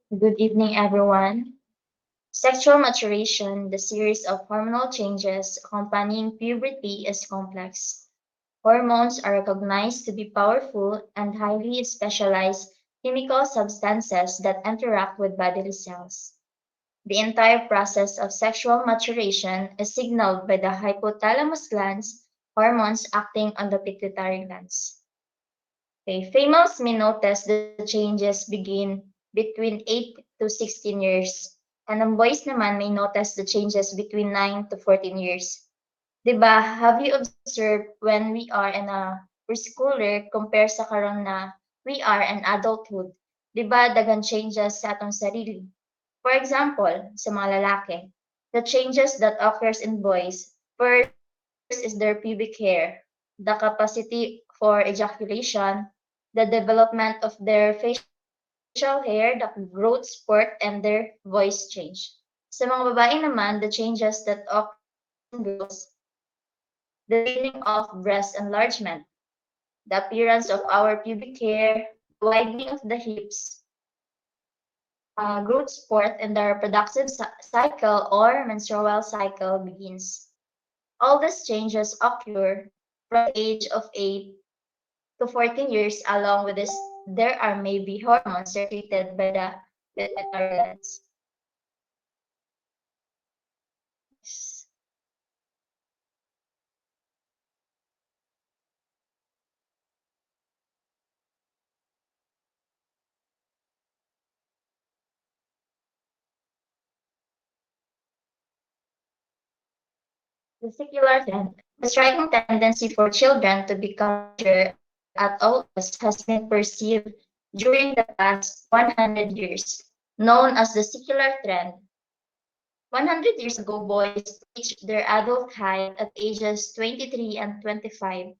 Good evening, everyone. Sexual maturation, the series of hormonal changes accompanying puberty, is complex. Hormones are recognized to be powerful and highly specialized chemical substances that interact with bodily cells. The entire process of sexual maturation is signaled by the hypothalamus glands, hormones acting on the pituitary glands. Okay, females may notice the changes begin between 8 to 16 years, and ang boys naman may notice the changes between 9 to 14 years. Diba, have you observed when we are in a preschooler compare sa karon na we are in adulthood? Diba, dagan changes sa atong sarili. For example, sa mga lalaki, the changes that occurs in boys, first is their pubic hair, the capacity for ejaculation, the development of their facial hair, the growth spurt, and their voice change. Sa mga babae naman, the changes that occurs in girls, the beginning of breast enlargement, the appearance of our pubic hair, the widening of the hips, growth spurt, and the reproductive cycle or menstrual cycle begins. All these changes occur from the age of 8 to 14 years. Along with this, there are maybe hormones secreted by the pituitary glands. The secular trend, the striking tendency for children to become mature at all ages has been perceived during the past 100 years, known as the secular trend. 100 years ago, boys reached their adult height at ages 23 and 25,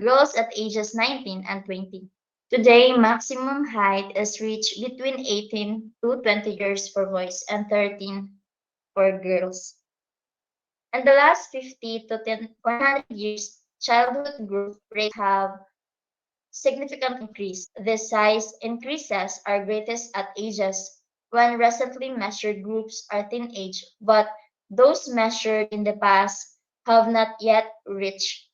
girls at ages 19 and 20. Today, maximum height is reached between 18 to 20 years for boys and 13 for girls. In the last 50 to 100 years, childhood growth rates have significantly increased. These size increases are greatest at ages when recently measured groups are teenage, but those measured in the past have not yet reached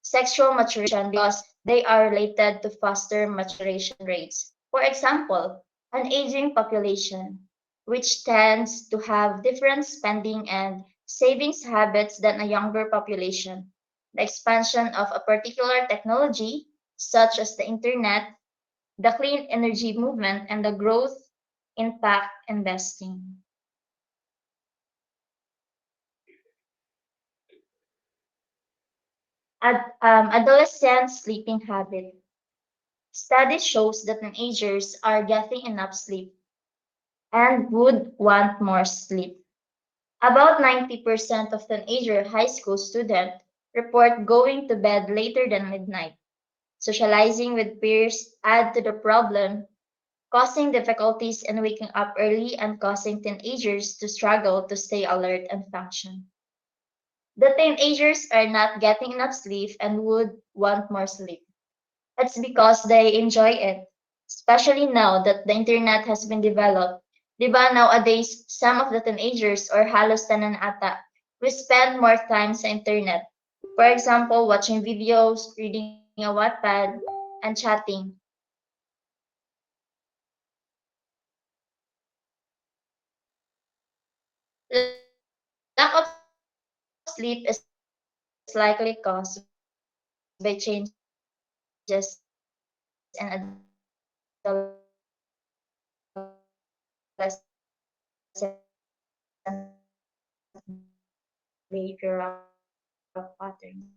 sexual maturation because they are related to faster maturation rates. For example, an aging population, which tends to have different spending and savings habits than a younger population. The expansion of a particular technology, such as the internet, the clean energy movement, and the growth impact investing. Adolescent sleeping habit. Study shows that teenagers are getting enough sleep and would want more sleep. About 90% of teenager high school students report going to bed later than midnight. Socializing with peers add to the problem, causing difficulties in waking up early and causing teenagers to struggle to stay alert and function. The teenagers are not getting enough sleep and would want more sleep. It's because they enjoy it, especially now that the internet has been developed. Diba nowadays, some of the teenagers or halos tanan ata, we spend more time sa internet. For example, watching videos, reading a Wattpad, and chatting. Lack of sleep is likely caused by changes in adolescent behavioral patterns.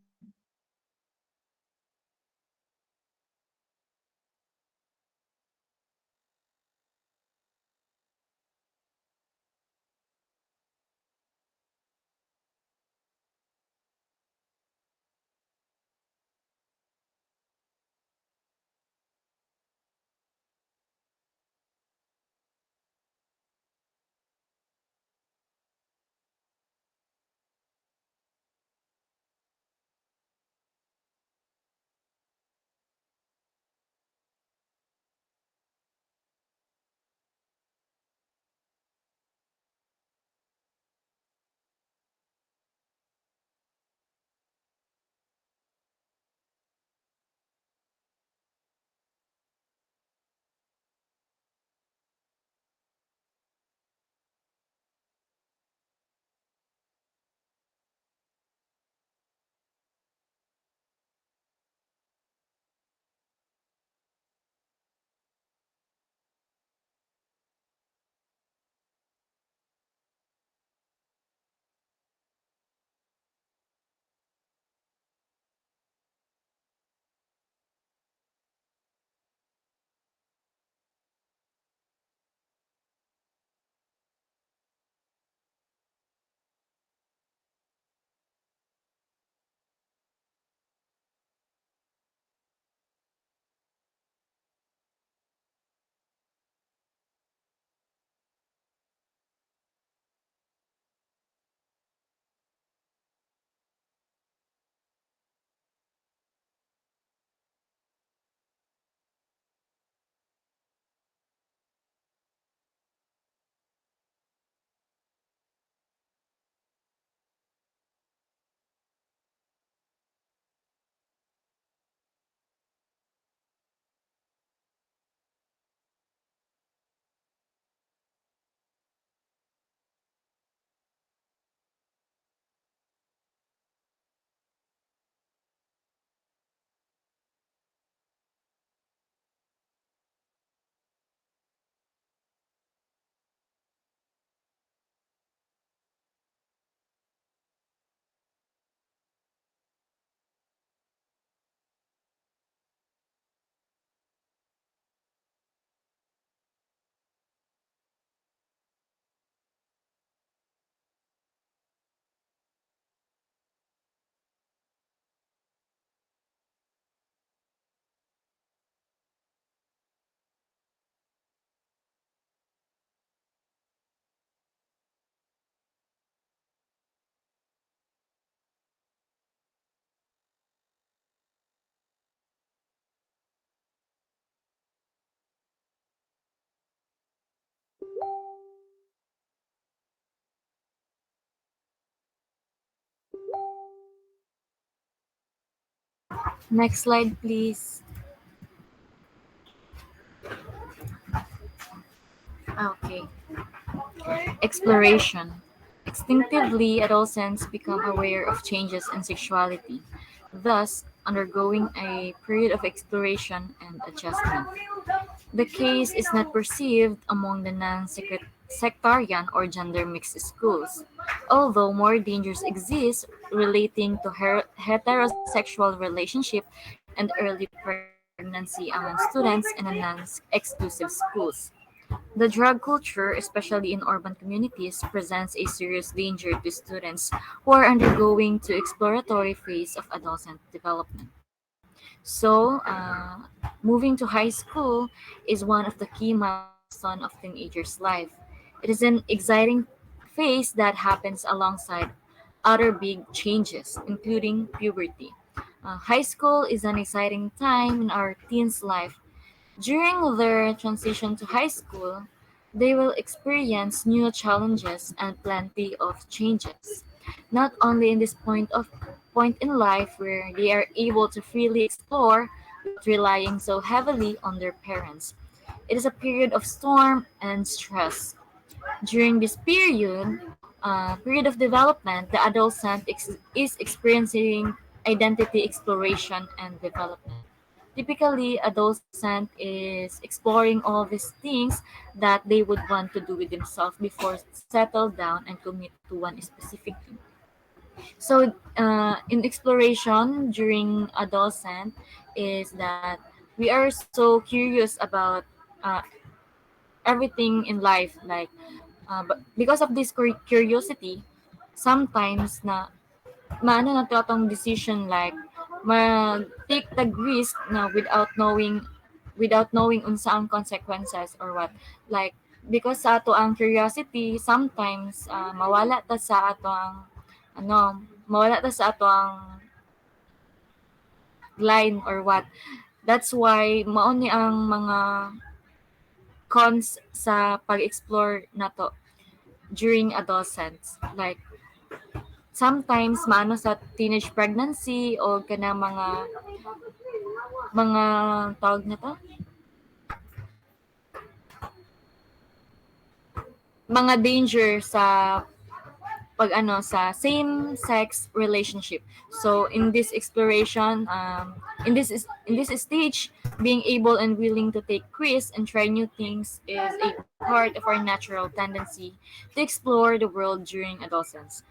Next slide, please. Okay. Exploration. Instinctively, adolescents become aware of changes in sexuality, thus undergoing a period of exploration and adjustment. The case is not perceived among the non-sectarian or gender-mixed schools, although more dangers exist relating to heterosexual relationship and early pregnancy among students in the non-exclusive schools. The drug culture, especially in urban communities, presents a serious danger to students who are undergoing the exploratory phase of adolescent development. So, moving to high school is one of the key milestones of teenagers' life. It is an exciting phase that happens alongside other big changes, including puberty. High school is an exciting time in our teens' life. During their transition to high school, they will experience new challenges and plenty of changes. Not only in this point in life where they are able to freely explore without relying so heavily on their parents. It is a period of storm and stress. During this period of development, the adolescent is experiencing identity exploration and development. Typically, adolescent is exploring all these things that they would want to do with themselves before settle down and commit to one specific thing. So, in exploration during adolescent is that we are so curious about uh, everything in life, like but because of this curiosity, sometimes na maano na to atong decision like mag-take the risk na without knowing unsa ang consequences or what. Like because sa ato ang curiosity, sometimes mawala ta sa ato ang line or what. That's why mao ni ang mga cons sa pag-explore nato during adolescence. Like sometimes maano sa teenage pregnancy o kana mga tawag na to, mga danger sa pag ano sa same sex relationship. So in this exploration, in this stage, being able and willing to take risks and try new things is a part of our natural tendency to explore the world during adolescence.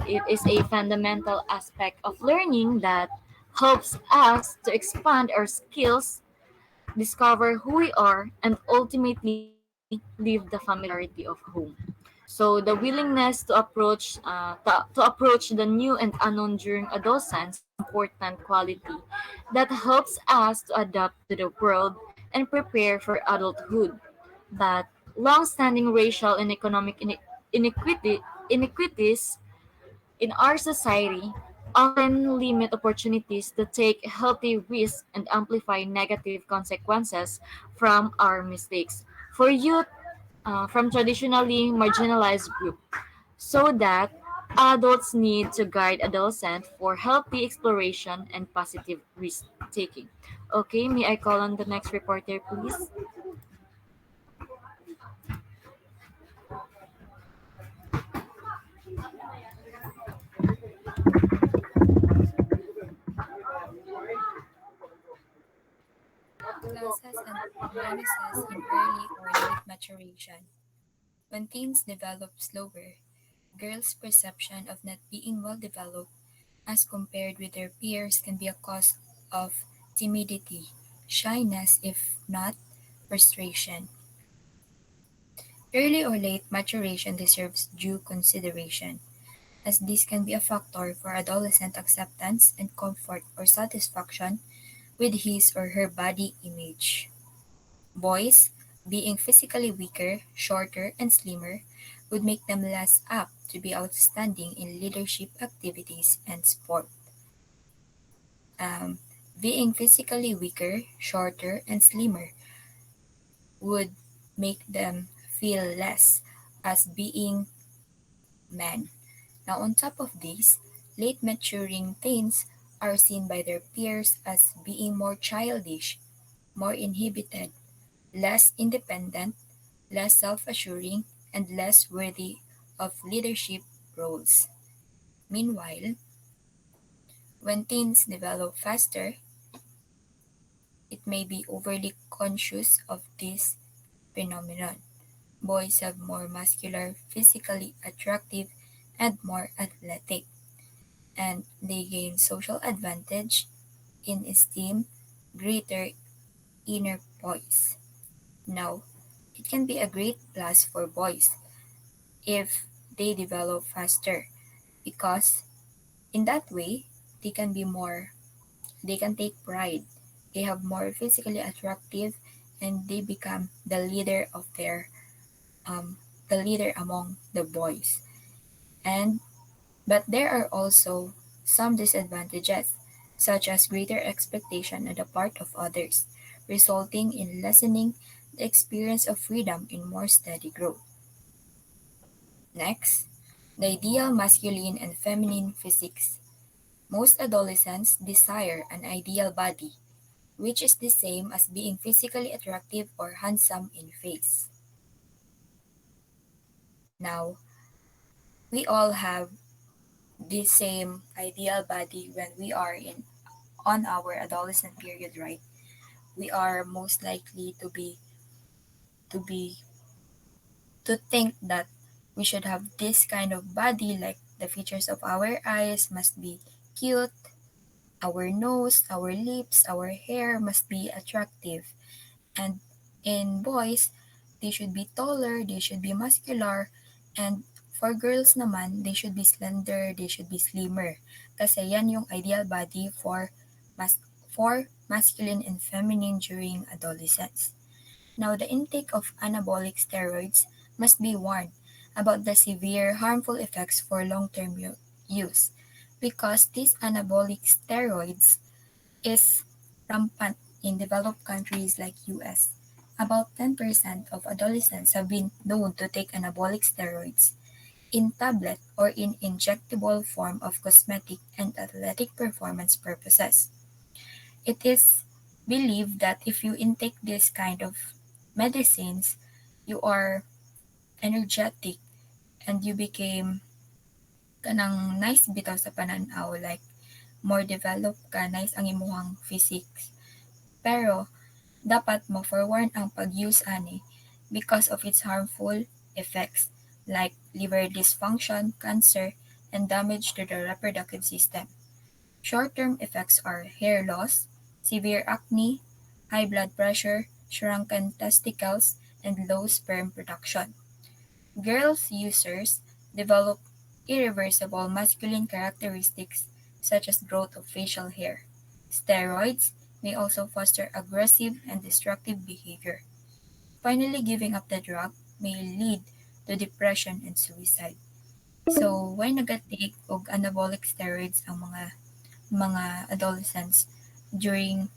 It is a fundamental aspect of learning that helps us to expand our skills, discover who we are, and ultimately leave the familiarity of home. So the willingness to approach the new and unknown during adolescence is an important quality that helps us to adapt to the world and prepare for adulthood. But long-standing racial and economic inequities in our society often limit opportunities to take healthy risks and amplify negative consequences from our mistakes. For youth from traditionally marginalized groups, so that adults need to guide adolescents for healthy exploration and positive risk taking. Okay, may I call on the next reporter, please? Pluses and minuses in early or late maturation. When teens develop slower, girls' perception of not being well developed as compared with their peers can be a cause of timidity, shyness, if not frustration. Early or late maturation deserves due consideration, as this can be a factor for adolescent acceptance and comfort or satisfaction with his or her body image. Boys, being physically weaker, shorter, and slimmer, would make them less apt to be outstanding in leadership activities and sport. Um, Being physically weaker, shorter, and slimmer would make them feel less as being men. Now, on top of this, late maturing teens are seen by their peers as being more childish, more inhibited, less independent, less self assuring, and less worthy of leadership roles. Meanwhile, when teens develop faster, it may be overly conscious of this phenomenon. Boys have more muscular, physically attractive, and more athletic, and they gain social advantage in esteem, greater inner poise. Now, it can be a great plus for boys if they develop faster because in that way they can be more they can take pride. They have more physically attractive and they become um the leader among the boys. And but there are also some disadvantages, such as greater expectation on the part of others, resulting in lessening the experience of freedom in more steady growth. Next, the ideal masculine and feminine physiques. Most adolescents desire an ideal body, which is the same as being physically attractive or handsome in face. Now, we all have the same ideal body when we are in on our adolescent period, right? We are most likely to be to think that we should have this kind of body, like the features of our eyes must be cute, our nose, our lips, our hair must be attractive. And in boys, they should be taller, they should be muscular, and for girls naman, they should be slender, they should be slimmer. Kasi yan yung ideal body for masculine and feminine during adolescence. Now, the intake of anabolic steroids must be warned about the severe harmful effects for long-term use because these anabolic steroids is rampant in developed countries like US. About 10% of adolescents have been known to take anabolic steroids in tablet or in injectable form of cosmetic and athletic performance purposes. It is believed that if you intake this kind of medicines, you are energetic and you became kanang nice bitaw sa pananaw, like more developed ka, nice ang imuhang physics. Pero dapat mo forewarn ang pag-use ani because of its harmful effects like liver dysfunction, cancer, and damage to the reproductive system. Short-term effects are hair loss, severe acne, high blood pressure, shrunken testicles, and low sperm production. Girls users develop irreversible masculine characteristics such as growth of facial hair. Steroids may also foster aggressive and destructive behavior. Finally, giving up the drug may lead to depression and suicide. So, why nag-take og anabolic steroids ang mga adolescents during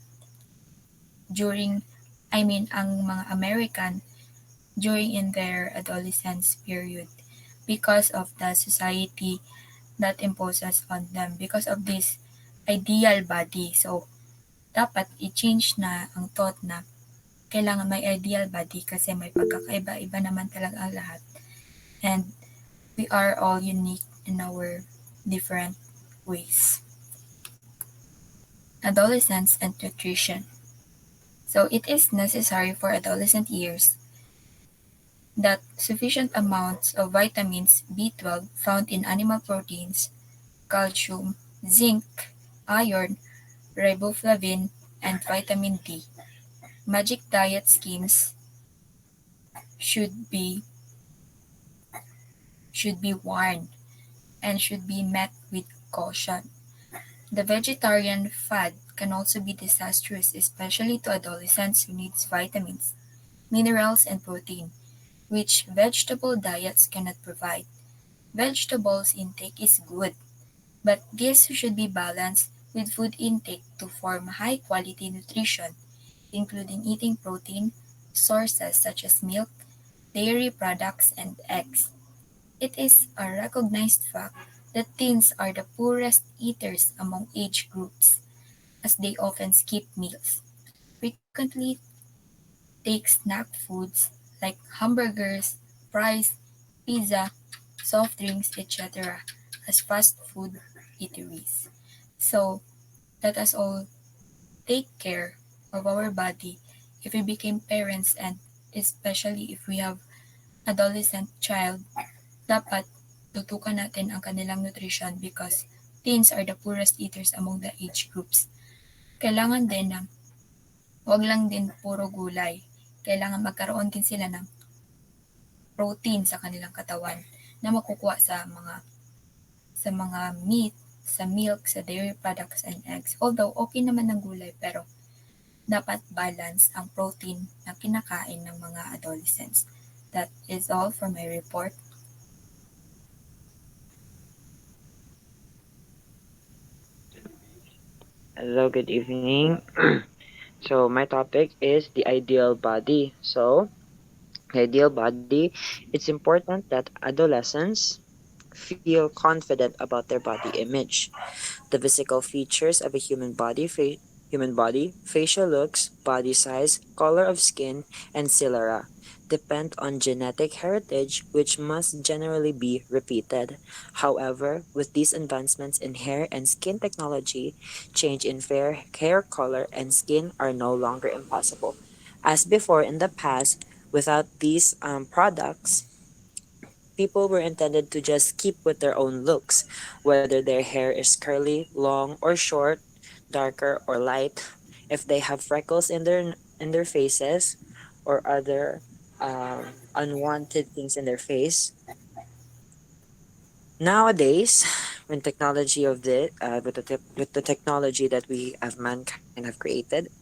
during I mean ang mga American during in their adolescence period because of the society that imposes on them because of this ideal body. So, dapat i-change na ang thought na kailangan may ideal body kasi may pagkakaiba-iba naman talaga ang lahat. And we are all unique in our different ways. Adolescence and nutrition. So it is necessary for adolescent years that sufficient amounts of vitamins B12 found in animal proteins, calcium, zinc, iron, riboflavin, and vitamin D. Magic diet schemes should be warned and should be met with caution. The vegetarian fad can also be disastrous, especially to adolescents who need vitamins, minerals, and protein, which vegetable diets cannot provide. Vegetables intake is good, but this should be balanced with food intake to form high-quality nutrition, including eating protein sources such as milk, dairy products, and eggs. It is a recognized fact that teens are the poorest eaters among age groups, as they often skip meals, frequently take snack foods like hamburgers, fries, pizza, soft drinks, etc. as fast food eateries. So, let us all take care of our body if we became parents, and especially if we have adolescent child, dapat tutukan natin ang kanilang nutrition because teens are the poorest eaters among the age groups. Kailangan din na wag lang din puro gulay. Kailangan magkaroon din sila ng protein sa kanilang katawan na makukuha sa mga meat, sa milk, sa dairy products and eggs. Although okay naman ng gulay, pero dapat balance ang protein na kinakain ng mga adolescents. That is all for my report. Hello, good evening. So my topic is the ideal body. So the ideal body, it's important that adolescents feel confident about their body image. The physical features of a human body, facial looks, body size, color of skin, and etc. depend on genetic heritage, which must generally be repeated. However, with these advancements in hair and skin technology, change in hair color and skin are no longer impossible. As before in the past, without these products, people were intended to just keep with their own looks, whether their hair is curly, long, or short, darker or light, if they have freckles in their faces, or other unwanted things in their face. Nowadays, when technology of the with the technology that we as mankind have created,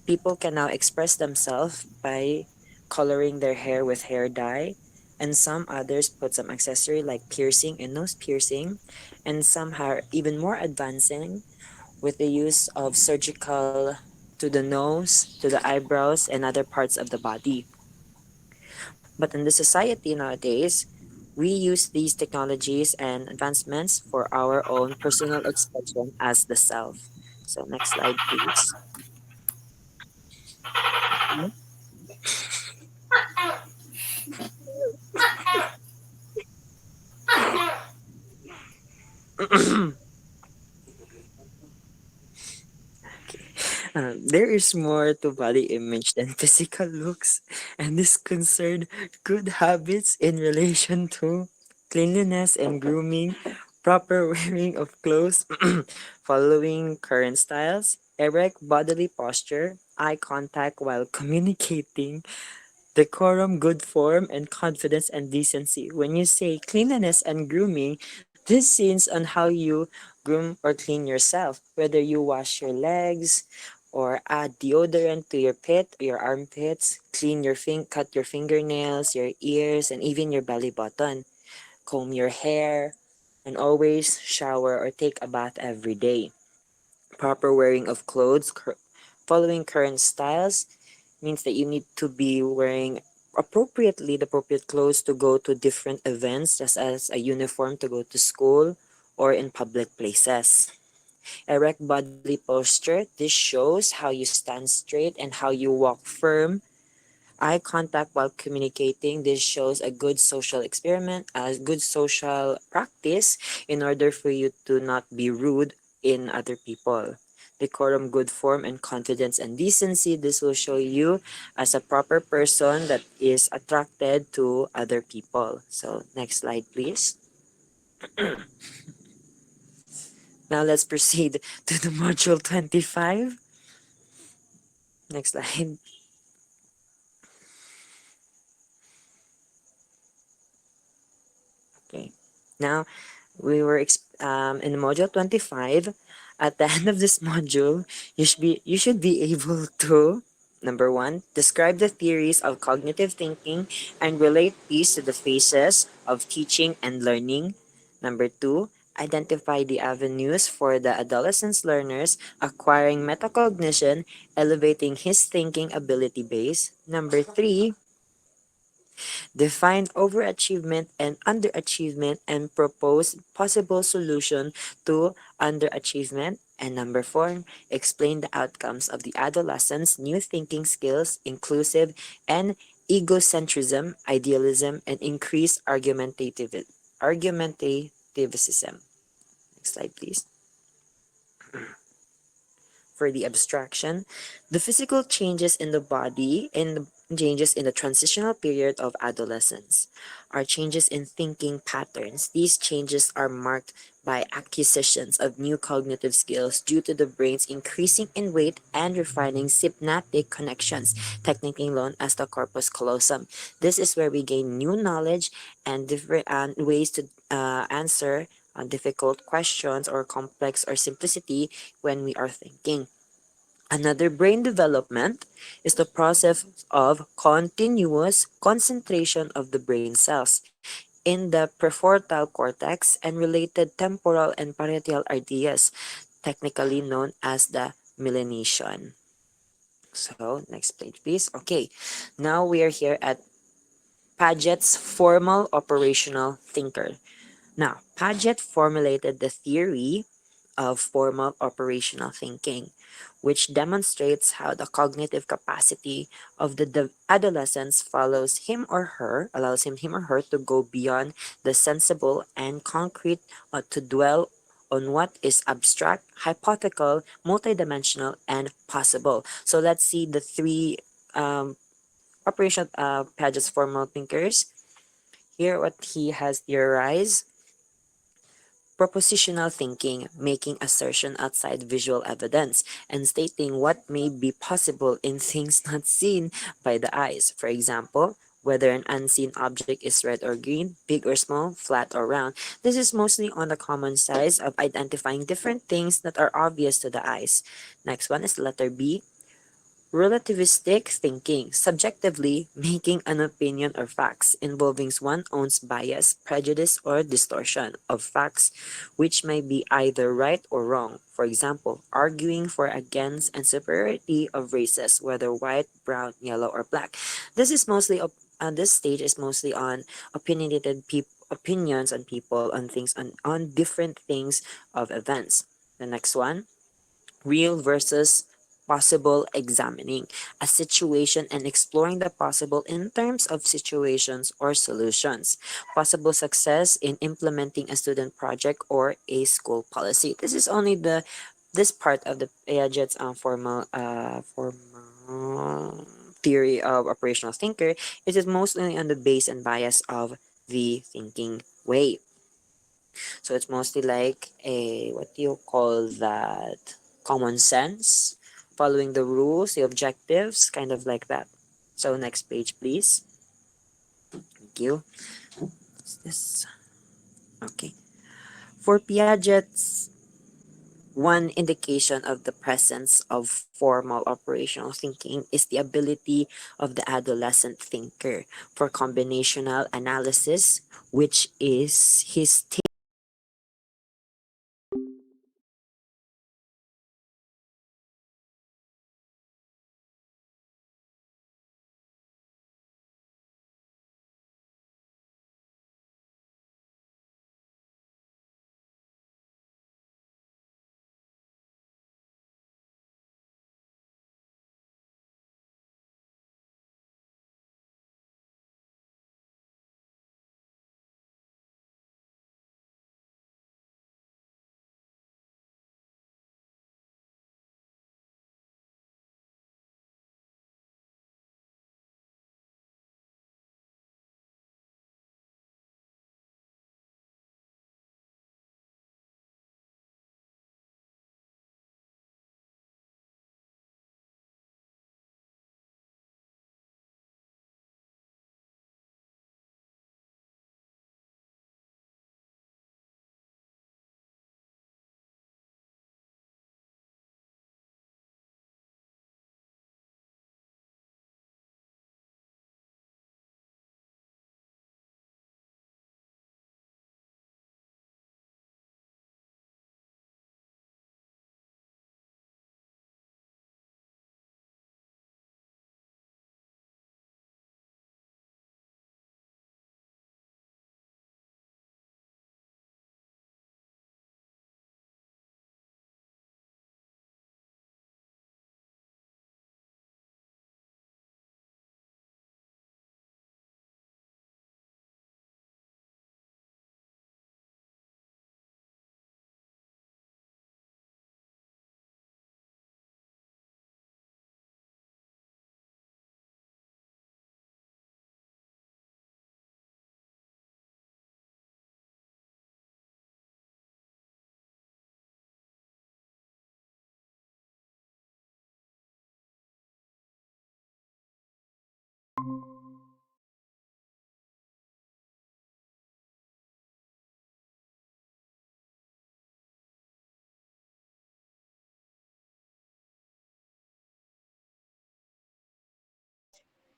people can now express themselves by coloring their hair with hair dye, and some others put some accessory like piercing and nose piercing, and some are even more advancing with the use of surgical to the nose, to the eyebrows, and other parts of the body. But in the society nowadays, we use these technologies and advancements for our own personal expression as the self. So next slide, please. There is more to body image than physical looks, and this concerned good habits in relation to cleanliness and grooming, proper wearing of clothes, following current styles, erect bodily posture, eye contact while communicating, decorum, good form, and confidence and decency. When you say cleanliness and grooming, this scenes on how you groom or clean yourself, whether you wash your legs or add deodorant to your your armpits, clean cut your fingernails, your ears, and even your belly button, comb your hair, and always shower or take a bath every day. Proper wearing of clothes, following current styles, means that you need to be wearing appropriately the appropriate clothes to go to different events, just as a uniform to go to school or in public places. Erect bodily posture. This shows how you stand straight and how you walk firm. Eye contact while communicating. This shows a good social experiment, a good social practice in order for you to not be rude in other people. Decorum, good form, and confidence and decency. This will show you as a proper person that is attracted to other people. So, next slide, please. Now, let's proceed to the module 25. Next slide. Okay. Now, in the module 25. At the end of this module, you should be able to, number one, describe the theories of cognitive thinking and relate these to the phases of teaching and learning. Number two, identify the avenues for the adolescent learners acquiring metacognition, elevating his thinking ability base. Number three, Define overachievement and underachievement and propose possible solution to underachievement. And number four, explain the outcomes of the adolescent's new thinking skills, inclusive and egocentrism, idealism, and increased argumentativism. Next slide, please. For the abstraction, the physical changes in the body and changes in the transitional period of adolescence are changes in thinking patterns. These changes are marked by acquisitions of new cognitive skills due to the brain's increasing in weight and refining synaptic connections, technically known as the corpus callosum. This is where we gain new knowledge and different ways to answer difficult questions or complex or simplicity when we are thinking. Another brain development is the process of continuous concentration of the brain cells in the prefrontal cortex and related temporal and parietal ideas, technically known as the myelination. So, next page, please. Okay, now we are here at Paget's formal operational thinker. Now, Paget formulated the theory of formal operational thinking, which demonstrates how the cognitive capacity of the adolescence allows him or her to go beyond the sensible and concrete to dwell on what is abstract, hypothetical, multidimensional, and possible. So let's see the three operational Paget's formal thinkers. Here, what he has theorized: propositional thinking, making assertion outside visual evidence, and stating what may be possible in things not seen by the eyes. For example, whether an unseen object is red or green, big or small, flat or round. This is mostly on the common size of identifying different things that are obvious to the eyes. Next one is letter B, relativistic thinking, subjectively making an opinion or facts involving one's own bias, prejudice, or distortion of facts, which may be either right or wrong. For example, arguing for against and superiority of races, whether white, brown, yellow, or black. This stage is mostly on opinions on people on things on different things of events. The next one, real versus possible, examining a situation and exploring the possible in terms of situations or solutions. Possible success in implementing a student project or a school policy. This is only this part of the Piaget's formal theory of operational thinker. It is mostly on the base and bias of the thinking way. So it's mostly like a, what do you call that? Common sense, following the rules, the objectives, kind of like that. So next page, please. Thank you. What's this? Okay. For Piaget's, one indication of the presence of formal operational thinking is the ability of the adolescent thinker for combinational analysis, which is his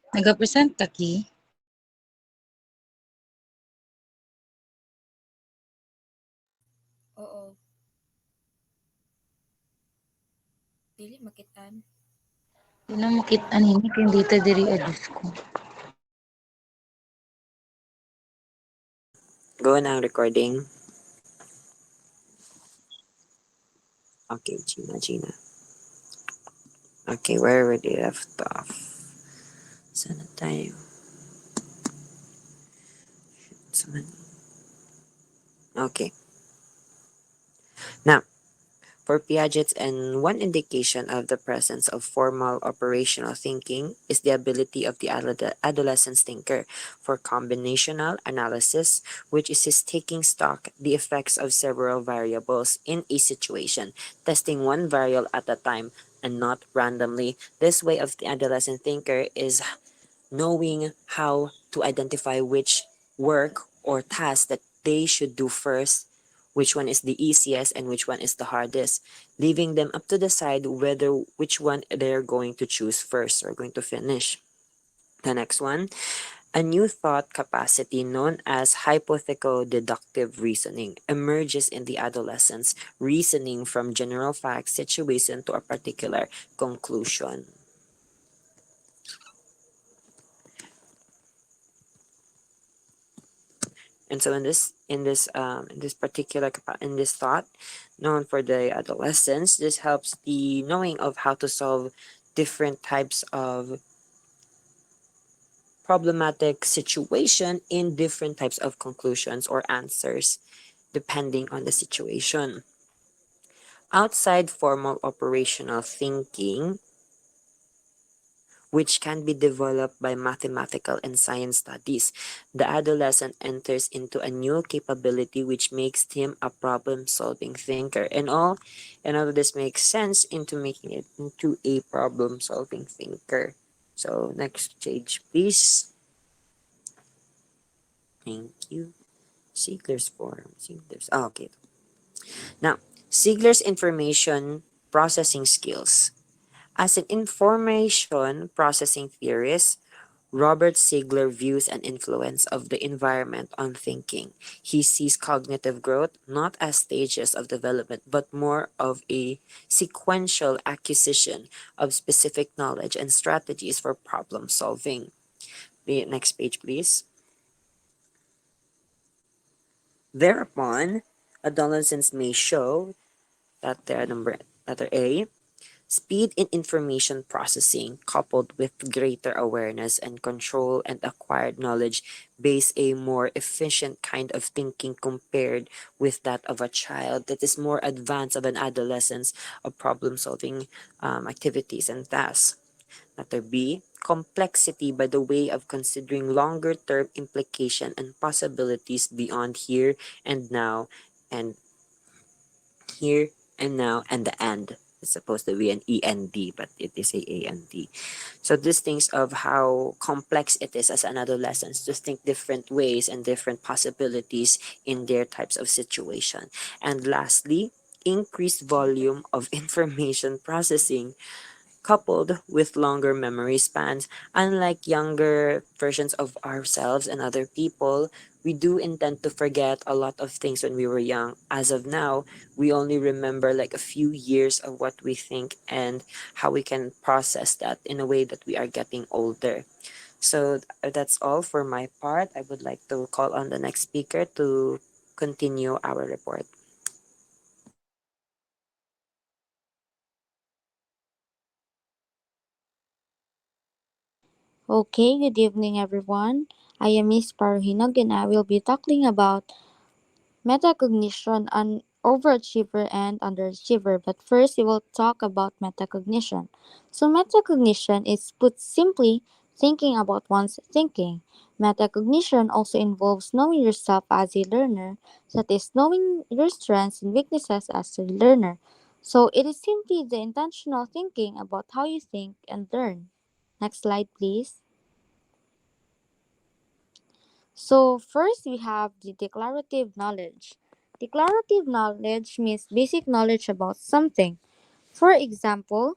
Nagapresent ka, Ki? Oo, dili makitaan. Di na makita nini kay dito diri adus ko. Go na ang recording. Okay, Gina, Gina. Okay, where were they left off? Sana tayo? Sana... Okay. Now, for Piaget, and one indication of the presence of formal operational thinking is the ability of the adolescent thinker for combinational analysis, which is his taking stock the effects of several variables in a situation, testing one variable at a time and not randomly. This way of the adolescent thinker is knowing how to identify which work or task that they should do first, which one is the easiest and which one is the hardest, leaving them up to decide whether which one they're going to choose first or going to finish. The next one, a new thought capacity known as hypothetical deductive reasoning emerges in the adolescence, reasoning from general facts situation to a particular conclusion. And so in this particular in this thought known for the adolescents, this helps the knowing of how to solve different types of problematic situation in different types of conclusions or answers depending on the situation. Outside formal operational thinking, which can be developed by mathematical and science studies. The adolescent enters into a new capability which makes him a problem-solving thinker. And all of this makes sense into making it into a problem-solving thinker. So next page, please. Thank you. Ziegler's form. Ziegler's. Oh, okay. Now, Ziegler's information processing skills. As an information processing theorist, Robert Ziegler views an influence of the environment on thinking. He sees cognitive growth not as stages of development, but more of a sequential acquisition of specific knowledge and strategies for problem solving. The next page, please. Thereupon, adolescents may show that their number letter A, speed in information processing, coupled with greater awareness and control and acquired knowledge, base a more efficient kind of thinking compared with that of a child that is more advanced of an adolescence of problem solving activities and tasks. Letter B, complexity by the way of considering longer term implication and possibilities beyond here and now and here and now and the and. It's supposed to be an END, but it is a AND. So this thinks of how complex it is as an adolescent to think different ways and different possibilities in their types of situation. And lastly, increased volume of information processing coupled with longer memory spans. Unlike younger versions of ourselves and other people, we do intend to forget a lot of things when we were young. As of now, we only remember like a few years of what we think and how we can process that in a way that we are getting older. So that's all for my part. I would like to call on the next speaker to continue our report. Okay, good evening everyone. I am Miss Paruhinog and I will be talking about metacognition, an overachiever and underachiever. But first, we will talk about metacognition. So, metacognition is put simply thinking about one's thinking. Metacognition also involves knowing yourself as a learner, that is, knowing your strengths and weaknesses as a learner. So, it is simply the intentional thinking about how you think and learn. Next slide, please. So, first we have the declarative knowledge. Declarative knowledge means basic knowledge about something. For example,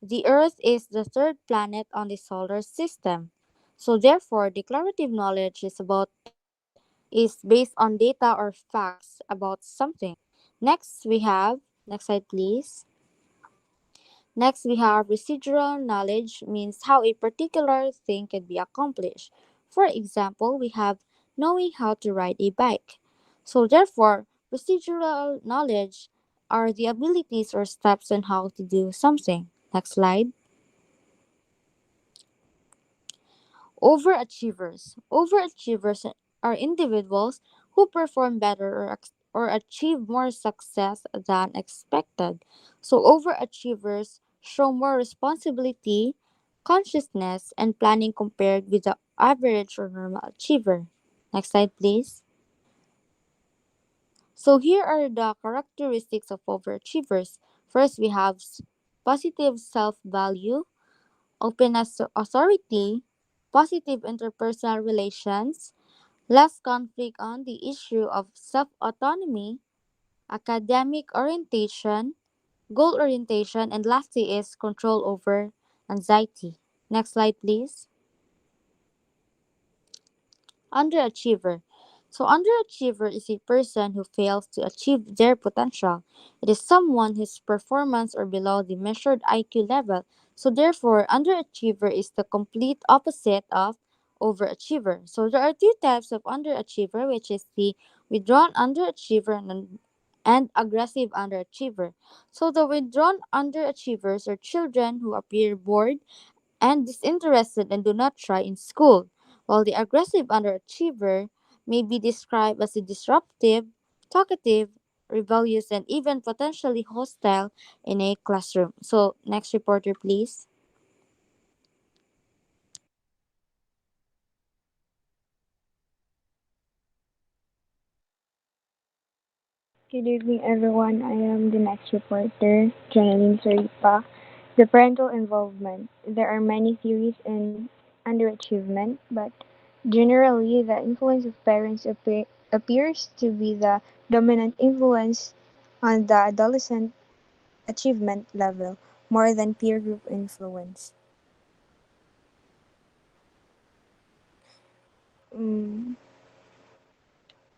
the Earth is the third planet on the solar system. So, therefore, declarative knowledge is based on data or facts about something. Next slide please. Next, we have residual knowledge means how a particular thing can be accomplished. For example, we have knowing how to ride a bike. So, therefore, residual knowledge are the abilities or steps on how to do something. Next slide. Overachievers. Overachievers are individuals who perform better or achieve more success than expected. So, overachievers show more responsibility, consciousness, and planning compared with the average or normal achiever. Next slide, please. So, here are the characteristics of overachievers. First, we have positive self value, openness to authority, positive interpersonal relations, less conflict on the issue of self autonomy, academic orientation, goal orientation, and lastly is control over anxiety. Next slide, please. Underachiever. So, underachiever is a person who fails to achieve their potential. It is someone whose performance are below the measured IQ level. So, therefore, underachiever is the complete opposite of overachiever. So, there are two types of underachiever, which is the withdrawn underachiever and aggressive underachiever. So, the withdrawn underachievers are children who appear bored and disinterested and do not try in school, while the aggressive underachiever may be described as a disruptive, talkative, rebellious, and even potentially hostile in a classroom. So, next reporter, please. Good evening, everyone. I am the next reporter, Janine Saripa. The parental involvement. There are many theories in underachievement, but generally, the influence of parents appears to be the dominant influence on the adolescent achievement level more than peer group influence. Mm,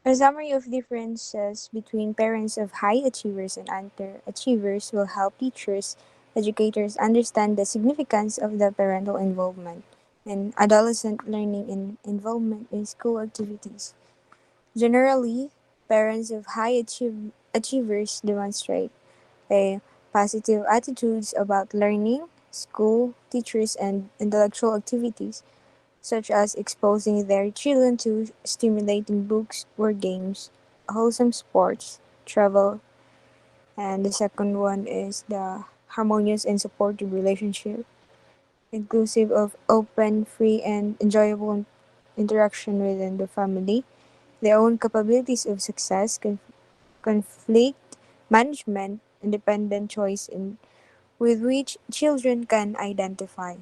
A summary of differences between parents of high achievers and underachievers will help teachers, educators understand the significance of the parental involvement in adolescent learning and involvement in school activities. Generally, parents of achievers demonstrate a positive attitudes about learning, school, teachers, and intellectual activities such as exposing their children to stimulating books or games, wholesome sports, travel, and the second one is the harmonious and supportive relationship, inclusive of open, free, and enjoyable interaction within the family, their own capabilities of success, conflict management, independent choice in, with which children can identify,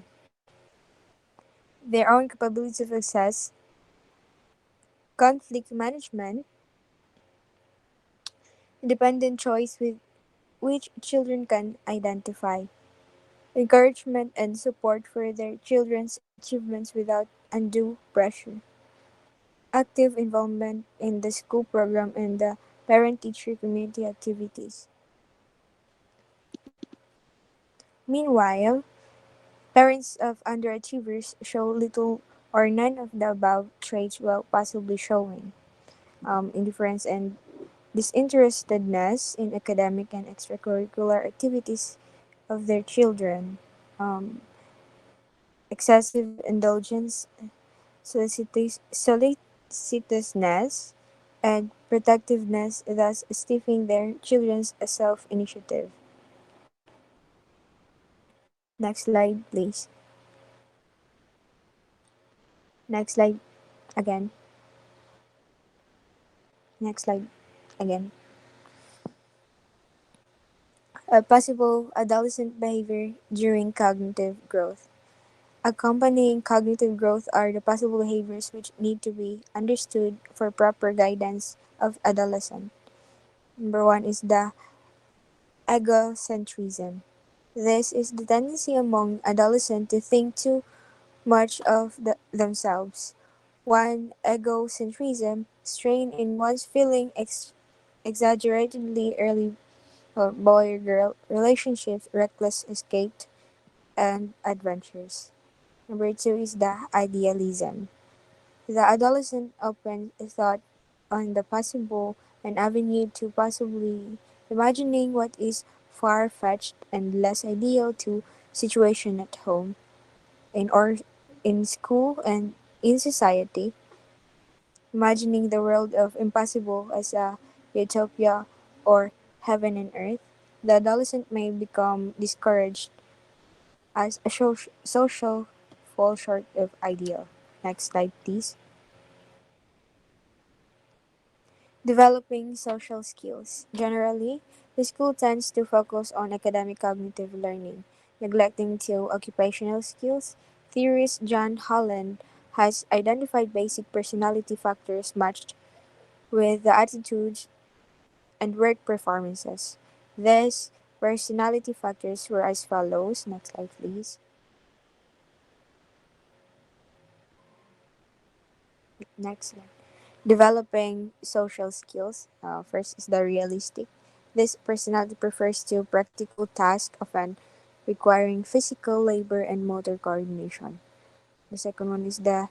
their own capabilities of success, conflict management, independent choice with which children can identify, encouragement and support for their children's achievements without undue pressure, active involvement in the school program and the parent teacher community activities. Meanwhile, parents of underachievers show little or none of the above traits while possibly showing indifference and disinterestedness in academic and extracurricular activities of their children, um, excessive indulgence, solicitousness, and protectiveness, thus stifling their children's self initiative. Next slide, please. Next slide again. Next slide again. Possible adolescent behavior during cognitive growth. Accompanying cognitive growth are the possible behaviors which need to be understood for proper guidance of adolescent. Number one is the egocentrism. This is the tendency among adolescents to think too much of themselves. One egocentrism, strain in one's feeling exaggeratedly early boy or girl relationships, reckless escape, and adventures. Number two is the idealism. The adolescent opens thought on the possible, an avenue to possibly imagining what is far fetched and less ideal to situation at home, in or in school and in society, imagining the world of impossible as a utopia or heaven and earth. The adolescent may become discouraged as a social fall short of ideal. Next slide, please. Developing social skills. Generally, the school tends to focus on academic cognitive learning, neglecting to occupational skills. Theorist John Holland has identified basic personality factors matched with the attitudes and work performances. These personality factors were as follows. Next slide, please. Next slide. Developing social skills. First is the realistic. This personality prefers to practical tasks, often requiring physical labor and motor coordination. The second one is the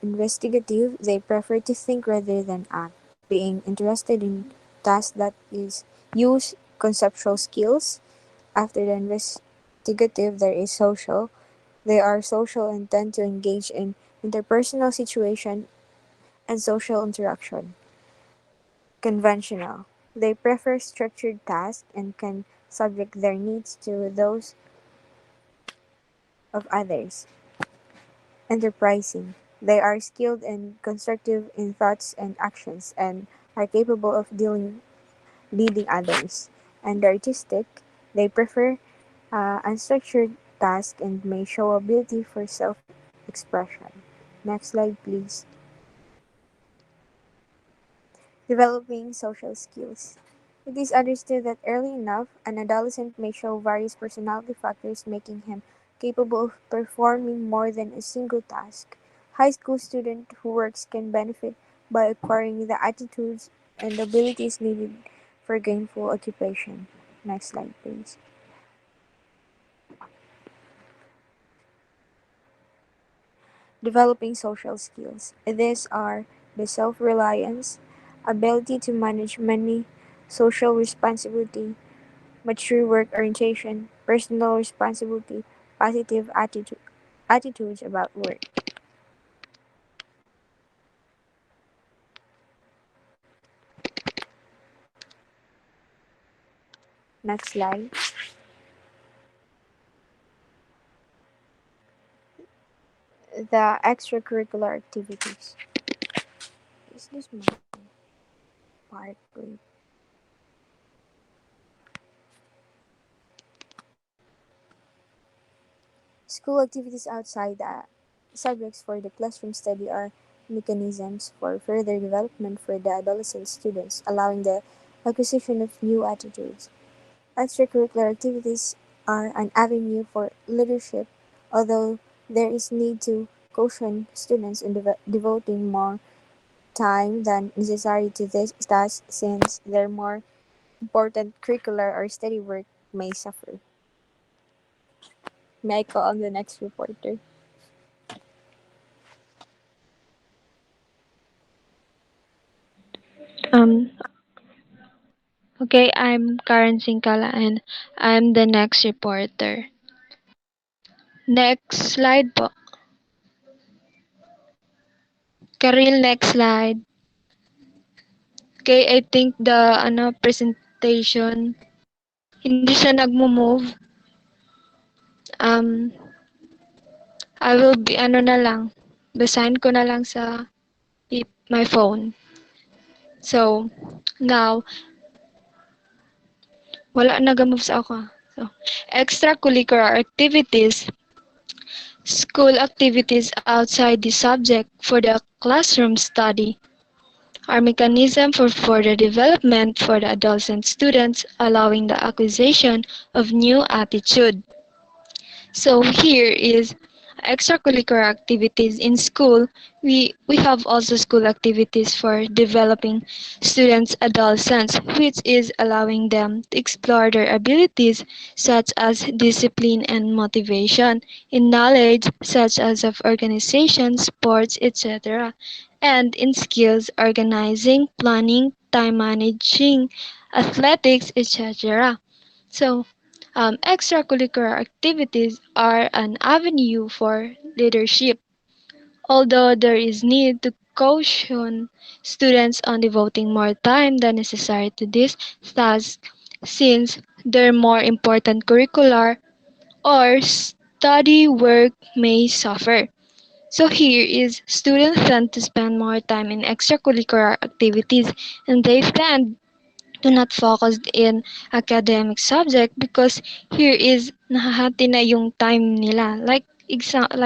investigative. They prefer to think rather than act, being interested in tasks that is use conceptual skills. After the investigative, there is social. They are social and tend to engage in interpersonal situation and social interaction. Conventional. They prefer structured tasks and can subject their needs to those of others. Enterprising. They are skilled and constructive in thoughts and actions and are capable of leading others. And artistic. They prefer unstructured tasks and may show ability for self-expression. Next slide, please. Developing social skills. It is understood that early enough, an adolescent may show various personality factors making him capable of performing more than a single task. High school student who works can benefit by acquiring the attitudes and abilities needed for gainful occupation. Next slide, please. Developing social skills. These are the self-reliance, ability to manage money, social responsibility, mature work orientation, personal responsibility, positive attitudes about work. Next slide. The extracurricular activities. Is this my part? Wait. School activities outside the subjects for the classroom study are mechanisms for further development for the adolescent students, allowing the acquisition of new attitudes. Extracurricular activities are an avenue for leadership, although there is need to caution students in devoting more time than necessary to this task since their more important curricular or study work may suffer. May I call on the next reporter? Um, okay, I'm Karen Singkala and I'm the next reporter. Next slide po. Karil, next slide. Okay, I think the presentation hindi siya nagmo-move. Um, I will be na lang. Basahin ko na lang sa my phone. So, now wala naga-move sa ako. So, extracurricular activities school activities outside the subject for the classroom study are mechanism for further development for the adolescent students, allowing the acquisition of new attitude. So here is extracurricular activities in school. We have also school activities for developing students' adolescence, which is allowing them to explore their abilities such as discipline and motivation, in knowledge such as of organization, sports, etc., and in skills organizing, planning, time managing, athletics, etc. So, extracurricular activities are an avenue for leadership, although there is need to caution students on devoting more time than necessary to this task since their more important curricular or study work may suffer. So here is students tend to spend more time in extracurricular activities and they tend do not focus in academic subject because here is nahahati na yung time nila. Like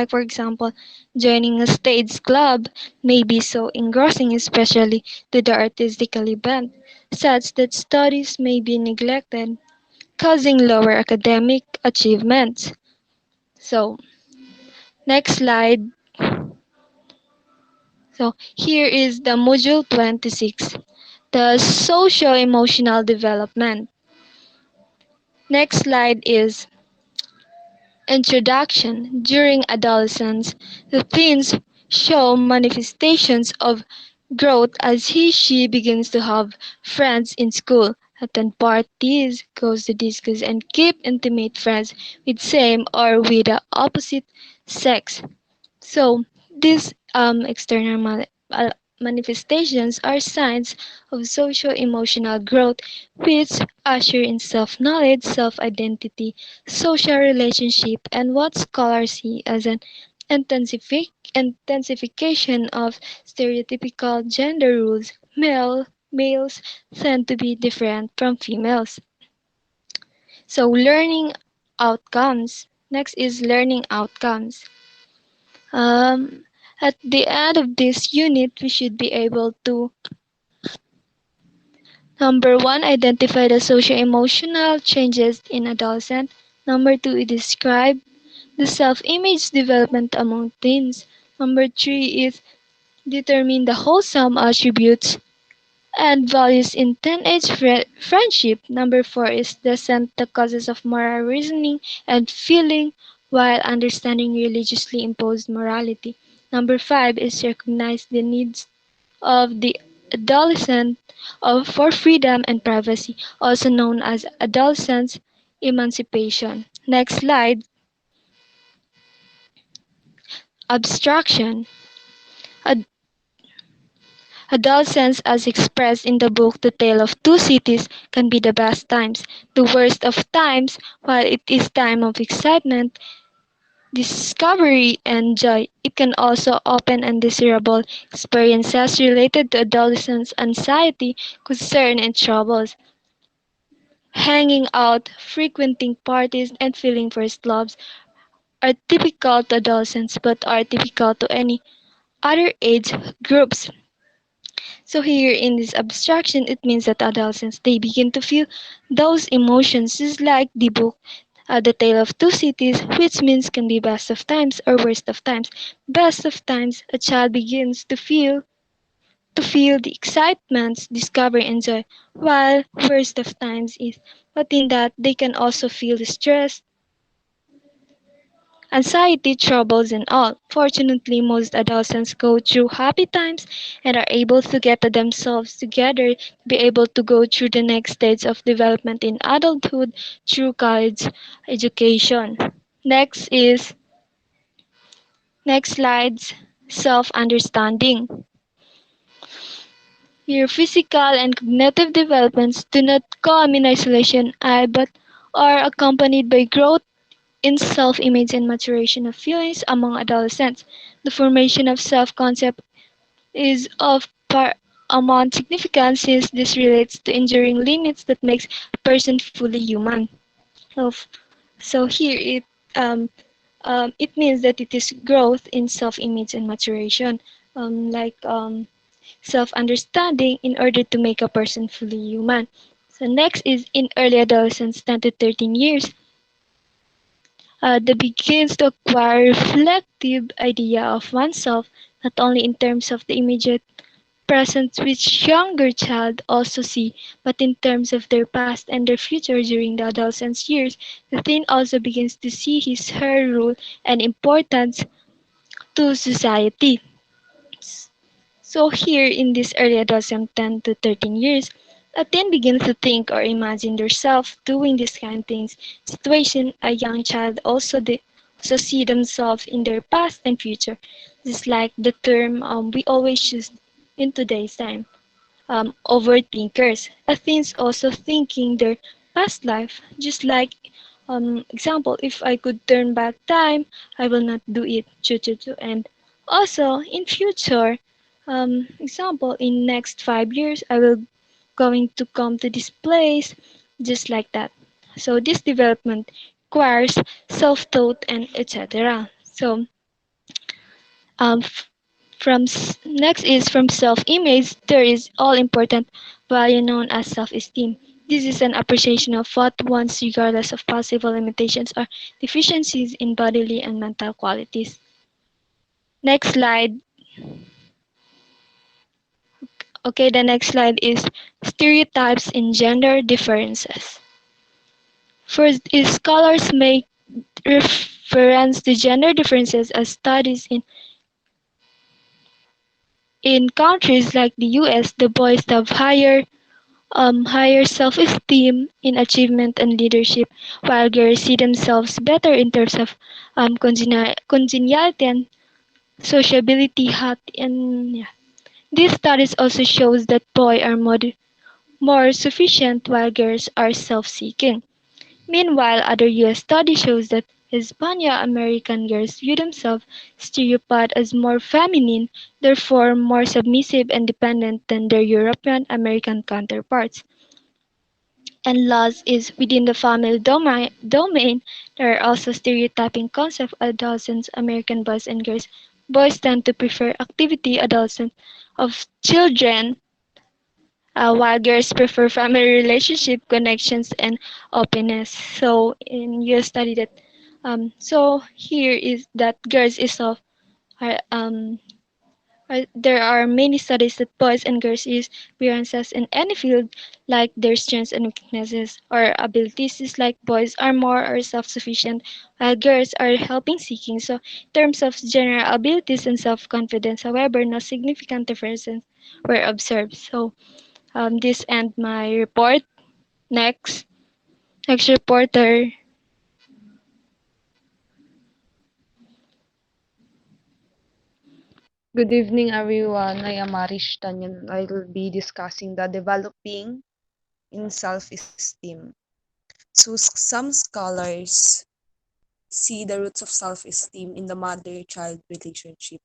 for example, joining a stage club may be so engrossing especially to the artistically bent, such that studies may be neglected, causing lower academic achievements. So, next slide. So, here is the module 26, the socio-emotional development. Next slide is introduction. During adolescence, the teens show manifestations of growth as he/she begins to have friends in school, attend parties, goes to discos, and keep intimate friends with same or with the opposite sex. So these external manifestations are signs of socio-emotional growth which usher in self-knowledge, self-identity, social relationship, and what scholars see as an intensification of stereotypical gender rules. Males tend to be different from females. So learning outcomes. Next is learning outcomes. Um, at the end of this unit, we should be able to number one, identify the socio-emotional changes in adolescent. Number two, describe the self-image development among teens. Number three is determine the wholesome attributes and values in teenage friendship. Number four is dissect the causes of moral reasoning and feeling while understanding religiously imposed morality. Number five is recognize the needs of the adolescent for freedom and privacy, also known as adolescent emancipation. Next slide. Abstraction. Ad- Adolescence, as expressed in the book The Tale of Two Cities, can be the best times, the worst of times, while it is time of excitement, discovery, and joy. It can also open undesirable experiences related to adolescence anxiety, concern, and troubles. Hanging out, frequenting parties, and feeling first loves are typical to adolescents but are typical to any other age groups. So here in this abstraction, it means that adolescents they begin to feel those emotions, just like the book, The Tale of Two Cities, which means can be best of times or worst of times. Best of times, a child begins to feel the excitements, discovery, and joy, while worst of times is but in that they can also feel the stress, anxiety, troubles, and all. Fortunately, most adolescents go through happy times and are able to get themselves together to be able to go through the next stage of development in adulthood through college education. Next is next slides self-understanding. Your physical and cognitive developments do not come in isolation, but are accompanied by growth in self-image and maturation of feelings among adolescents. The formation of self-concept is of paramount significance since this relates to enduring limits that makes a person fully human. So, so here it um, It means that it is growth in self-image and maturation, like self-understanding in order to make a person fully human. So next is in early adolescence, 10 to 13 years, the begins to acquire reflective idea of oneself, not only in terms of the immediate present which younger child also see, but in terms of their past and their future during the adolescence years. The teen also begins to see his her role and importance to society. So here in this early adolescent 10 to 13 years, a teen begins to think or imagine themselves doing these kind of things. Situation a young child also see themselves in their past and future. Just like the term we always use in today's time, overthinkers. A teen's also thinking their past life, just like example, if I could turn back time, I will not do it. Choo choo choo. And also in future, example, in next 5 years, I will going to come to this place, just like that. So this development requires self-thought and etc. So from next is from self-image, there is all important value known as self-esteem. This is an appreciation of what one's regardless of possible limitations or deficiencies in bodily and mental qualities. Next slide. Okay, the next slide is stereotypes in gender differences. First is scholars make reference to gender differences as studies in countries like the US, the boys have higher self-esteem in achievement and leadership, while girls see themselves better in terms of congeniality and sociability. And yeah. These studies also shows that boys are more sufficient while girls are self-seeking. Meanwhile, other US study shows that Hispanic American girls view themselves stereotyped as more feminine, therefore more submissive and dependent than their European American counterparts. And last is within the family domain, there are also stereotyping concepts of adolescents, American boys and girls. Boys tend to prefer activity adolescent of children, while girls prefer family relationship connections and openness. So in your study that so here is that girls is of are, there are many studies that boys and girls use appearances in any field, like their strengths and weaknesses or abilities. Is like boys are more or self-sufficient, while girls are helping seeking. So, in terms of general abilities and self-confidence, however, no significant differences were observed. So, this end my report. Next, next reporter. Good evening, everyone. I am Marish Tanyan. I will be discussing the developing in self-esteem. So, some scholars see the roots of self-esteem in the mother-child relationship.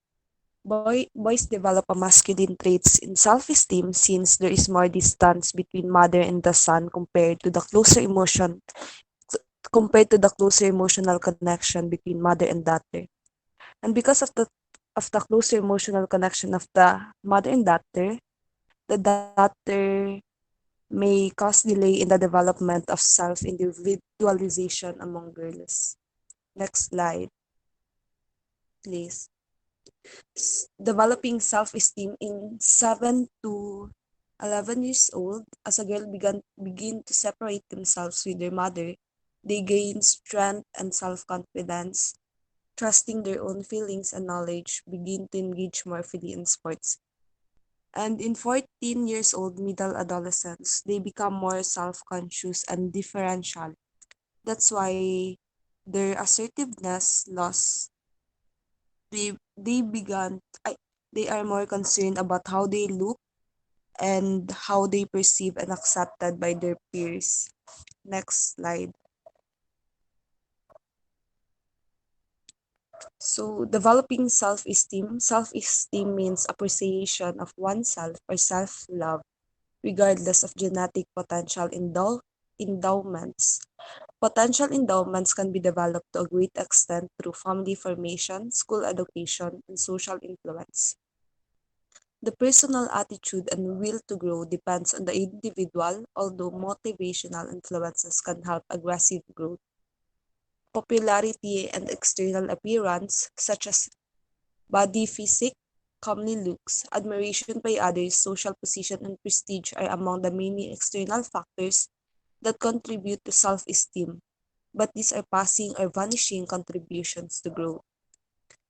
Boys develop a masculine traits in self-esteem since there is more distance between mother and the son compared to the closer emotional connection between mother and daughter. And because of the closer emotional connection of the mother and daughter, the daughter may cause delay in the development of self-individualization among girls. Next slide, please. Developing self-esteem in 7 to 11 years old, as a girl begin to separate themselves with their mother, they gain strength and self-confidence, trusting their own feelings and knowledge, begin to engage more fully in sports. And in 14 years old middle adolescents, they become more self-conscious and differential. That's why their assertiveness lost. They began they are more concerned about how they look and how they perceive and accepted by their peers. Next slide. So, developing self-esteem. Self-esteem means appreciation of oneself or self-love, regardless of genetic potential in endowments. Potential endowments can be developed to a great extent through family formation, school education, and social influence. The personal attitude and will to grow depends on the individual, although motivational influences can help aggressive growth. Popularity and external appearance, such as body physique, comely looks, admiration by others, social position, and prestige are among the many external factors that contribute to self-esteem, but these are passing or vanishing contributions to growth.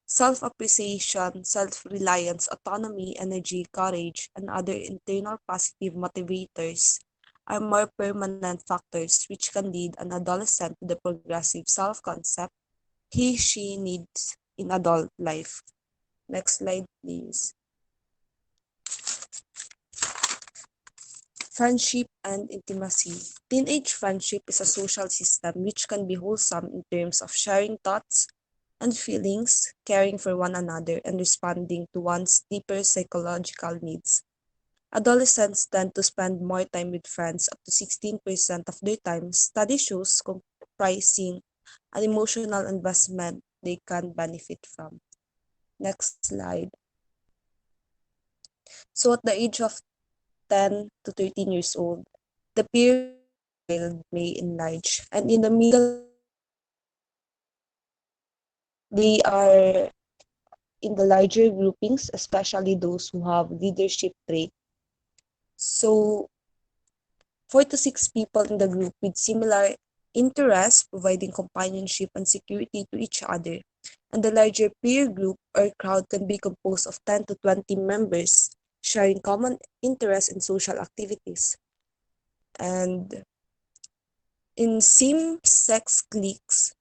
Self-appreciation, self-reliance, autonomy, energy, courage, and other internal positive motivators are more permanent factors which can lead an adolescent to the progressive self-concept he/she needs in adult life. Next slide, please. Friendship and intimacy. Teenage friendship is a social system which can be wholesome in terms of sharing thoughts and feelings, caring for one another, and responding to one's deeper psychological needs. Adolescents tend to spend more time with friends, up to 16% of their time, study shows comprising an emotional investment they can benefit from. Next slide. So at the age of 10 to 13 years old, the peer group of a child may enlarge, and in the middle age, they are in the larger groupings, especially those who have leadership trait. So 4 to 6 people in the group with similar interests, providing companionship and security to each other. And the larger peer group or crowd can be composed of 10 to 20 members sharing common interests in social activities. And in same-sex cliques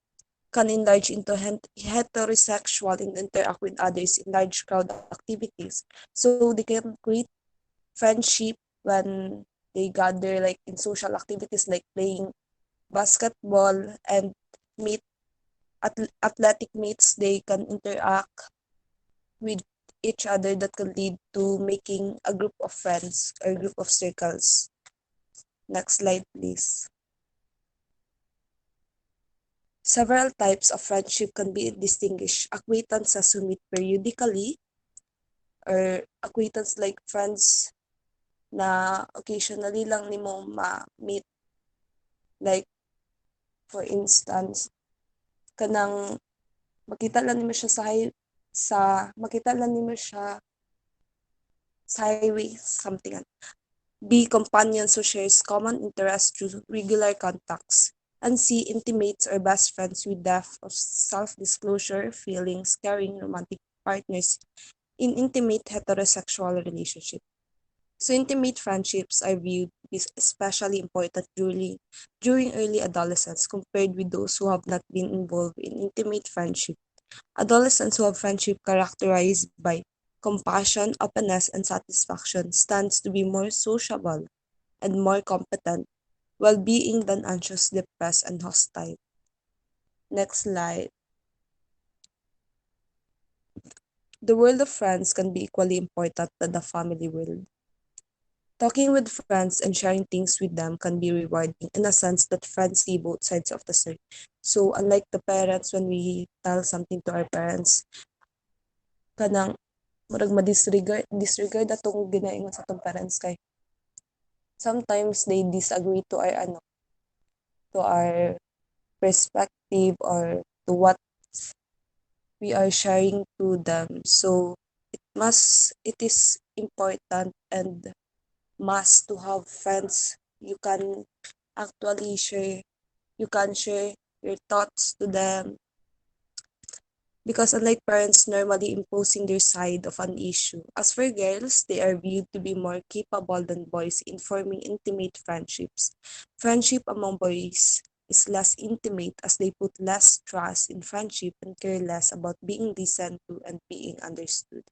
can enlarge into heterosexual and interact with others in large crowd activities. So they can create friendship when they gather like in social activities like playing basketball and meet athletic meets. They can interact with each other that can lead to making a group of friends or group of circles. Next slide, please. Several types of friendship can be distinguished. Acquaintances who meet periodically, or acquaintance like friends na occasionally lang nimo ma-meet. Like, for instance, kanang makita lang nimo siya makita lang nimo siya sa highway, something. B. Companions who shares common interests through regular contacts. And C. Intimates or best friends with depth of self-disclosure, feelings, caring, romantic partners in intimate heterosexual relationship. So intimate friendships are viewed as especially important during early adolescence compared with those who have not been involved in intimate friendship. Adolescents who have friendship characterized by compassion, openness, and satisfaction stands to be more sociable and more competent, well-being than anxious, depressed, and hostile. Next slide. The world of friends can be equally important than the family world. Talking with friends and sharing things with them can be rewarding in a sense that friends see both sides of the story. So unlike the parents, when we tell something to our parents, kanang murag disregard atong ginaingon sa atong parents kay sometimes they disagree to our perspective or to what we are sharing to them. So it is important and must to have friends actually share you can share your thoughts to them, because unlike parents normally imposing their side of an issue, as for girls, they are viewed to be more capable than boys in forming intimate friendships. Friendship among boys is less intimate as they put less trust in friendship and care less about being listened to and being understood.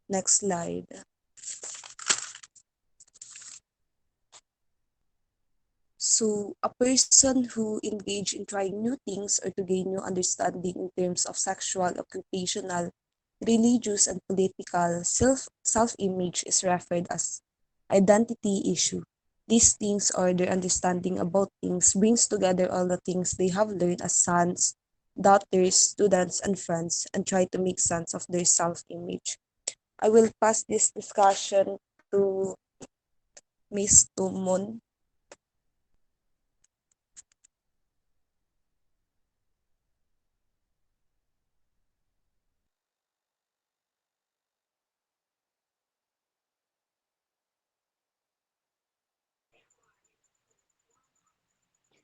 Next slide. So, a person who engage in trying new things or to gain new understanding in terms of sexual, occupational, religious, and political self-image is referred as identity issue. These things or their understanding about things brings together all the things they have learned as sons, daughters, students, and friends and try to make sense of their self-image. I will pass this discussion to Miss Tumon.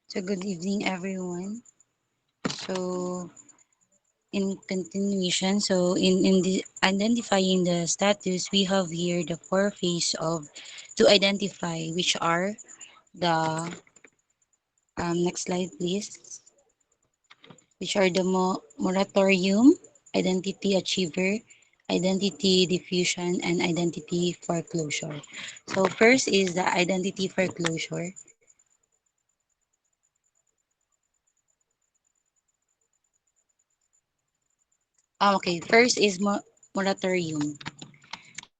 So good evening, everyone. So in continuation, in the identifying the status, we have here the four phase of to identify, which are the next slide, please, which are the moratorium, identity achiever, identity diffusion, and identity foreclosure. So first is the identity foreclosure. Okay, first is moratorium.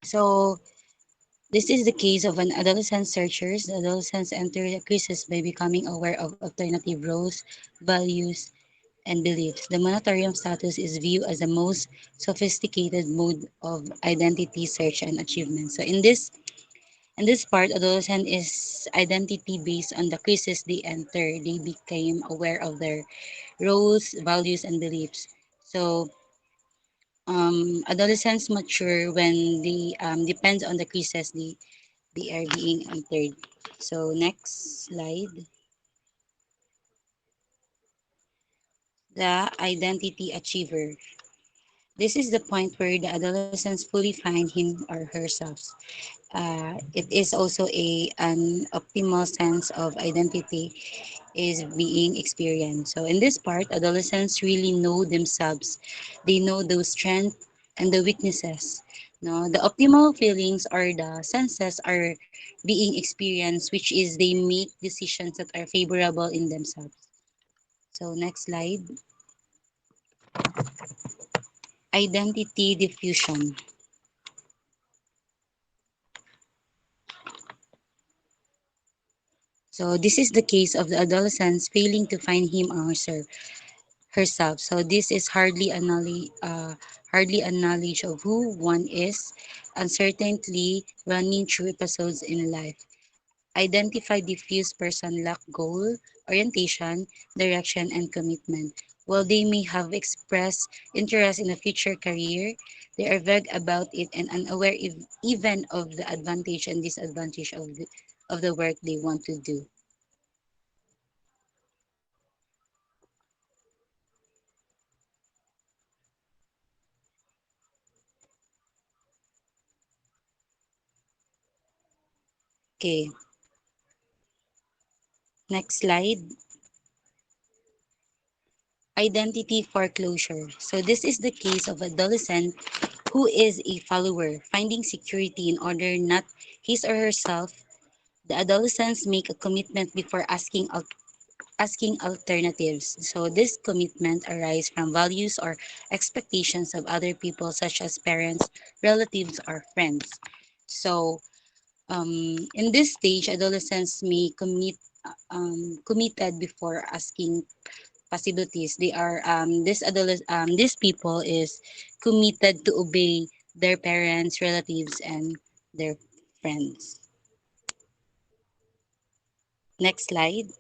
So this is the case of an adolescent searchers. The adolescents enter the crisis by becoming aware of alternative roles, values, and beliefs. The moratorium status is viewed as the most sophisticated mode of identity search and achievement. So in this part, adolescent is identity based on the crisis they enter. They became aware of their roles, values, and beliefs. So adolescents mature when they depends on the crisis they are being entered. So next slide, the identity achiever. This is the point where the adolescents fully find him or herself. It is also an optimal sense of identity is being experienced. So in this part, adolescents really know themselves. They know those strengths and the weaknesses. No, the optimal feelings or the senses are being experienced, which is they make decisions that are favorable in themselves. So next slide, identity diffusion. So this is the case of the adolescents failing to find him or herself. So this is hardly a knowledge of who one is, uncertainly running through episodes in life. Identify diffuse person lack goal, orientation, direction, and commitment. While they may have expressed interest in a future career, they are vague about it and unaware even of the advantage and disadvantage of the work they want to do. Okay, next slide. Identity foreclosure. So this is the case of adolescent who is a follower, finding security in order not his or herself. The adolescents make a commitment before asking alternatives. So this commitment arises from values or expectations of other people such as parents, relatives, or friends. So in this stage, adolescents may committed before asking possibilities. They are these people is committed to obey their parents, relatives, and their friends. Next slide.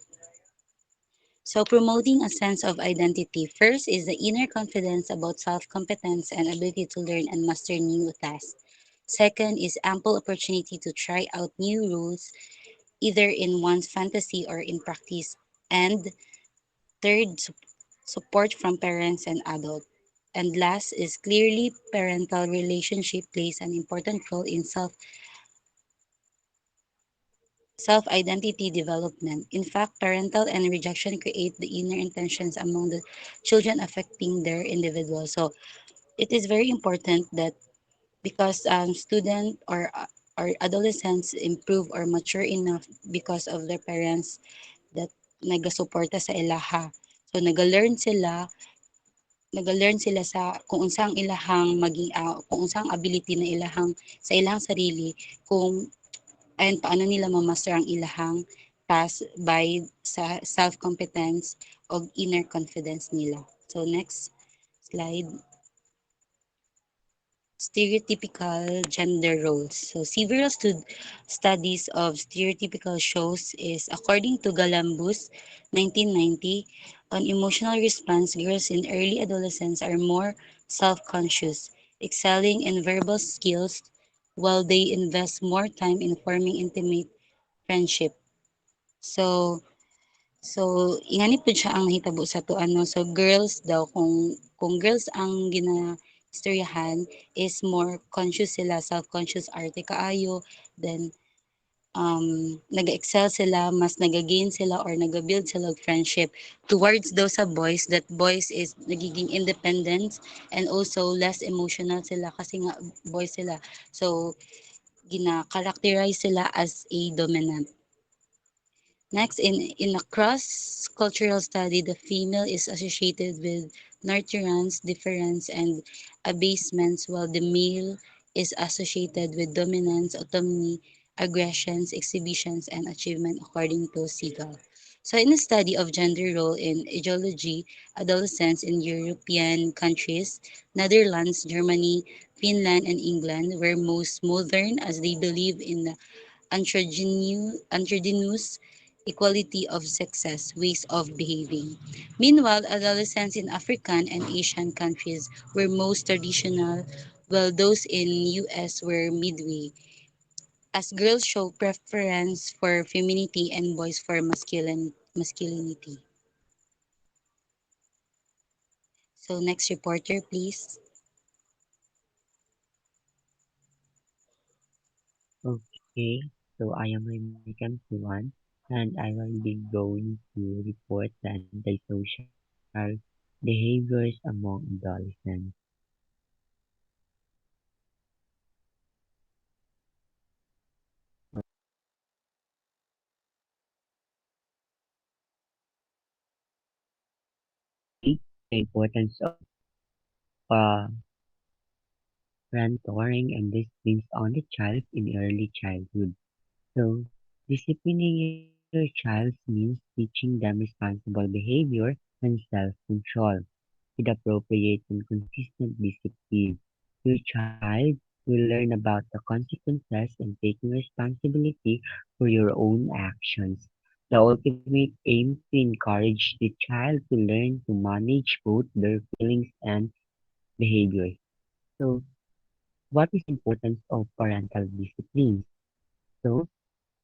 So promoting a sense of identity. First is the inner confidence about self-competence and ability to learn and master new tasks. Second is ample opportunity to try out new rules, either in one's fantasy or in practice. And third, support from parents and adults. And last is clearly parental relationship plays an important role in self-identity development. In fact, parental and rejection create the inner intentions among the children affecting their individual. So it is very important that because student or adolescents improve or mature enough because of their parents that nagasuporta sa ilaha. So nag-learn sila sa kung unsang ilahang maging kung unsang ability na ilahang sa ilahang sarili kung and paano nila ma-master ang ilahang task by sa self-competence o inner confidence nila. So next slide. Stereotypical gender roles. So several studies of stereotypical shows is according to Galambus 1990 on emotional response, girls in early adolescence are more self-conscious, excelling in verbal skills while they invest more time in forming intimate friendship. So ingani pud siya ang nahitabo sa tuan no. So girls daw kung girls ang ginaistoryahan is more conscious sila, self-conscious arte kaayo, then nag-excel sila, mas nag-gain sila or nag-build sila og friendship towards those sa boys that boys is nagiging independent and also less emotional sila kasi nga boys sila. So gina-characterize sila as a dominant. Next, in a cross-cultural study, the female is associated with nurturance, difference, and abasements, while the male is associated with dominance, autonomy, aggressions, exhibitions, and achievement, according to Siegel. So, in a study of gender role in ideology, adolescence in European countries, Netherlands, Germany, Finland, and England were most modern as they believe in the androgynous equality of sexes, ways of behaving. Meanwhile, adolescents in African and Asian countries were most traditional, while those in US were midway, as girls show preference for femininity and boys for masculinity. So next reporter, please. Okay, so I am Remikan Tuan, and I will be going to report the antisocial behaviors among adolescents. The importance of uh, parenting and disciplines on the child in early childhood. So, disciplining your child means teaching them responsible behavior and self-control. With appropriate and consistent discipline, your child will learn about the consequences and taking responsibility for your own actions. The ultimate aim to encourage the child to learn to manage both their feelings and behaviors. So, what is the importance of parental discipline? So,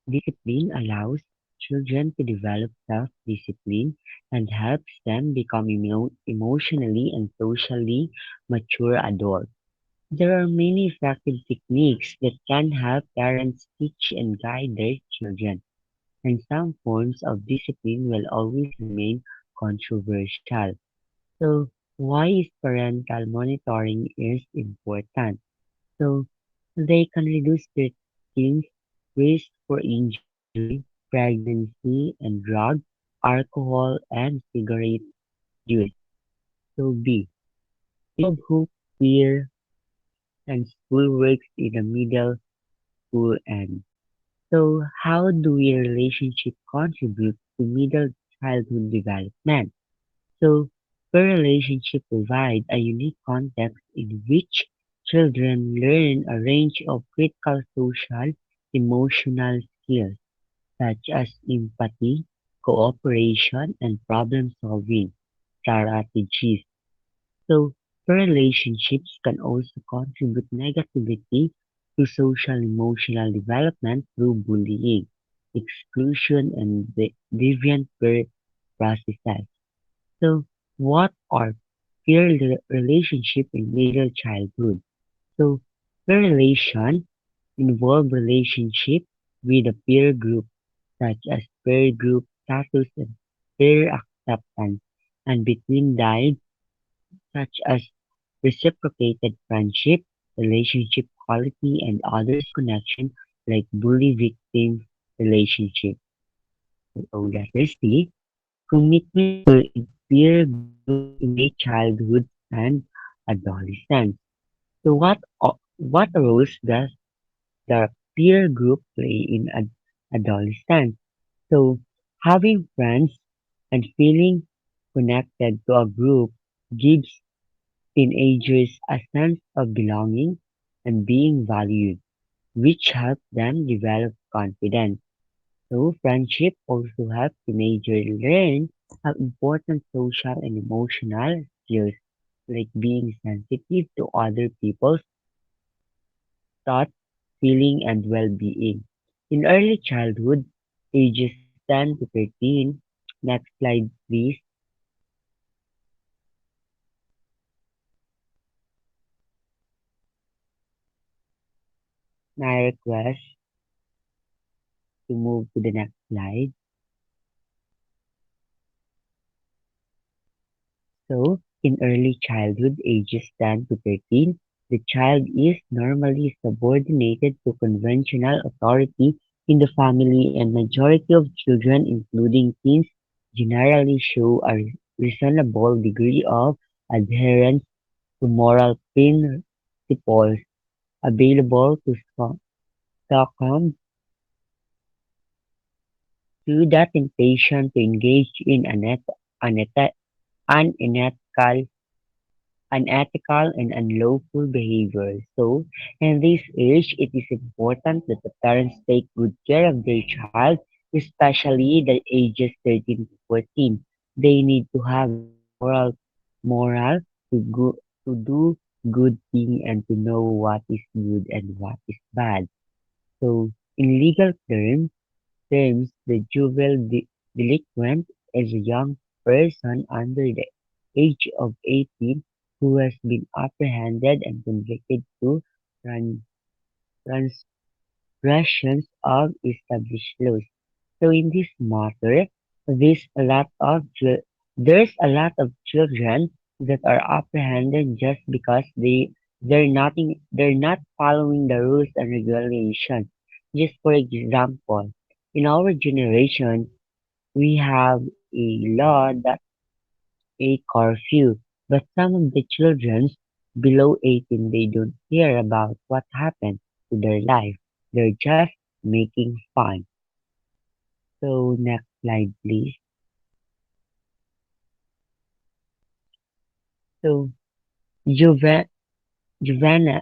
discipline allows children to develop self-discipline and helps them become emotionally and socially mature adults. There are many effective techniques that can help parents teach and guide their children, and some forms of discipline will always remain controversial. So, why is parental monitoring is important? So, they can reduce the teens' risk for injury, pregnancy, and drug, alcohol, and cigarette use. So B. Job hope, fear, and school works in the middle school end. So how do we relationship contribute to middle childhood development? So per relationship provide a unique context in which children learn a range of critical social emotional skills such as empathy, cooperation, and problem solving strategies. So, relationships can also contribute negatively to social emotional development through bullying, exclusion, and deviant peer processes. So, what are peer relationship in middle childhood? So, peer relation involve relationship with a peer group such as peer group status and peer acceptance, and between died such as reciprocated friendship, relationship quality, and others connection like bully victim relationship. So letter C, commitment to a peer group in late childhood and adolescence. So what roles does the peer group play in adolescence. So, having friends and feeling connected to a group gives teenagers a sense of belonging and being valued, which helps them develop confidence. So, friendship also helps teenagers learn how important social and emotional skills like being sensitive to other people's thoughts, feeling, and well-being. In early childhood, ages 10 to 13, next slide please, I request to move to the next slide. So, in early childhood, ages 10 to 13, the child is normally subordinated to conventional authority in the family, and majority of children, including teens, generally show a reasonable degree of adherence to moral principles available to succumb to the temptation to engage in unethical unethical and unlawful behavior. So, in this age, it is important that the parents take good care of their child, especially the ages 13 to 14. They need to have the moral to do good thing and to know what is good and what is bad. So, in legal terms, the juvenile delinquent is a young person under the age of 18 who has been apprehended and convicted to tran- transgressions of established laws. So in this matter, there's a lot of there's a lot of children that are apprehended just because they're not following the rules and regulations. Just for example, in our generation, we have a law that a curfew, but some of the children below 18 they don't care about what happened to their life. They're just making fun. So next slide please. So juve- juvenile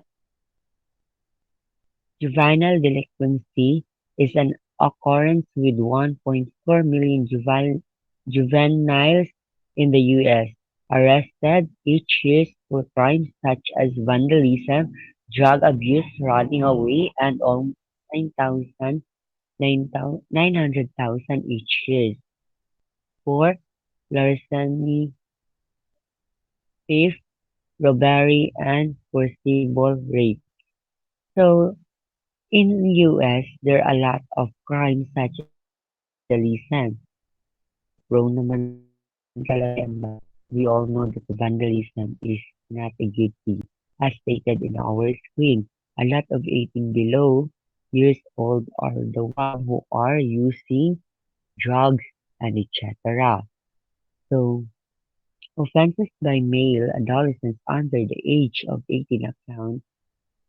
juvenile delinquency is an occurrence with 1.4 million juveniles in the US arrested each year for crimes such as vandalism, drug abuse, running away, and almost 900,000 each year for larceny, theft, robbery, and forcible rape. So in US, there are a lot of crimes such as vandalism. Prone naman talaga yan, but we all know that vandalism is not a good thing. As stated in our screen, a lot of 18 below years old are the one who are using drugs and etc. So offenses by male adolescents under the age of 18 account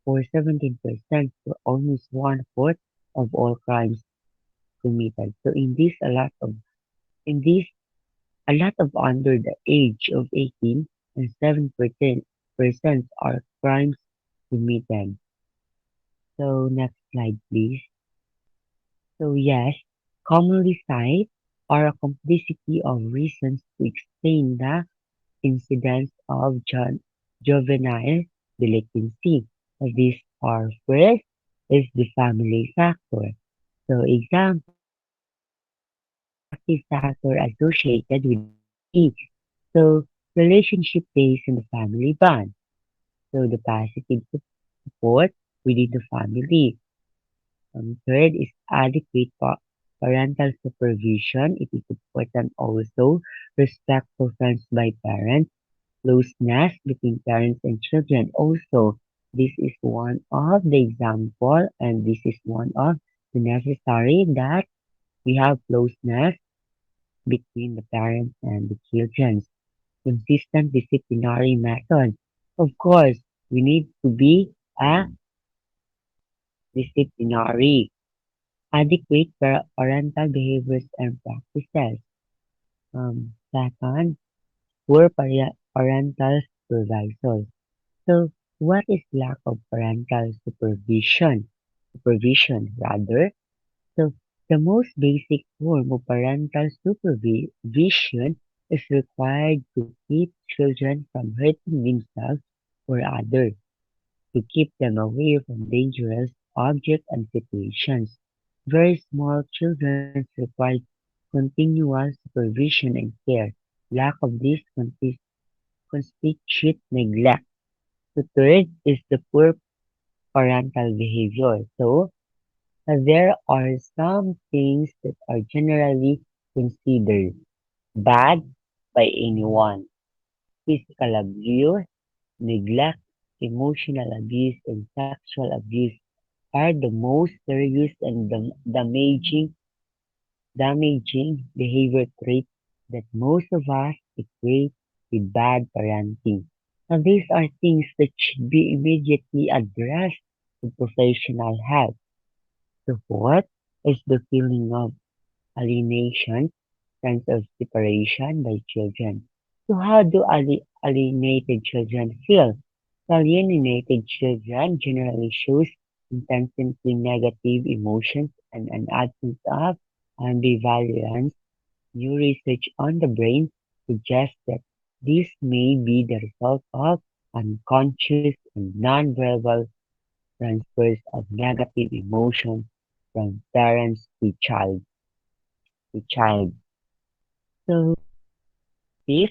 for 17% for almost one-fourth of all crimes committed. So in this a lot of under the age of 18 and 7% are crimes committed. So next slide please. So yes, commonly cited are a complicity of reasons to explain the incidence of juvenile delinquency. These are first is the family factor. So example, active factor associated with delinquency. So relationship based on the family bond. So the positive support within the family. Third is adequate parental supervision. It is important also respect for friends by parents, closeness between parents and children. Also, this is one of the example and this is one of the necessary that we have closeness between the parents and the children. Consistent disciplinary methods. Of course, we need to be a disciplinary, adequate parental behaviors and practices. Second, poor parental supervisors. So, what is lack of parental supervision? Supervision, rather. So, the most basic form of parental supervision is required to keep children from hurting themselves or others, to keep them away from dangerous objects and situations. Very small children require continuous supervision and care. Lack of this constitute neglect. The third is the poor parental behavior. So, there are some things that are generally considered bad by anyone. Physical abuse, neglect, emotional abuse, and sexual abuse are the most serious and damaging behavior traits that most of us equate with bad parenting. And these are things that should be immediately addressed with professional help. The fourth is the feeling of alienation, sense of separation by children. So how do alienated children feel? Alienated children generally shows intensely negative emotions and an absence of ambivalence. New research on the brain suggests that this may be the result of unconscious and nonverbal transfers of negative emotions from parents to child. So this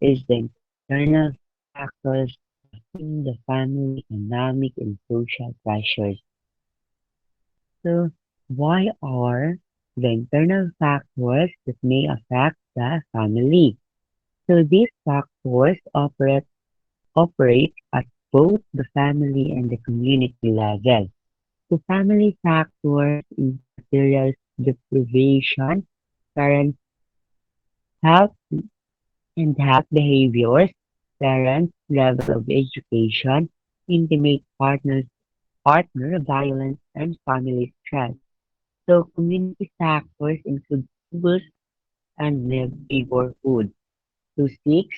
is the internal factors affecting the family dynamic and social pressures. So why are the internal factors that may affect the family? So these factors operate at both the family and the community level. The family factors include materials deprivation, parents' health and health behaviors, parents' level of education, intimate partner violence, and family stress. So community factors include schools and neighborhood. So six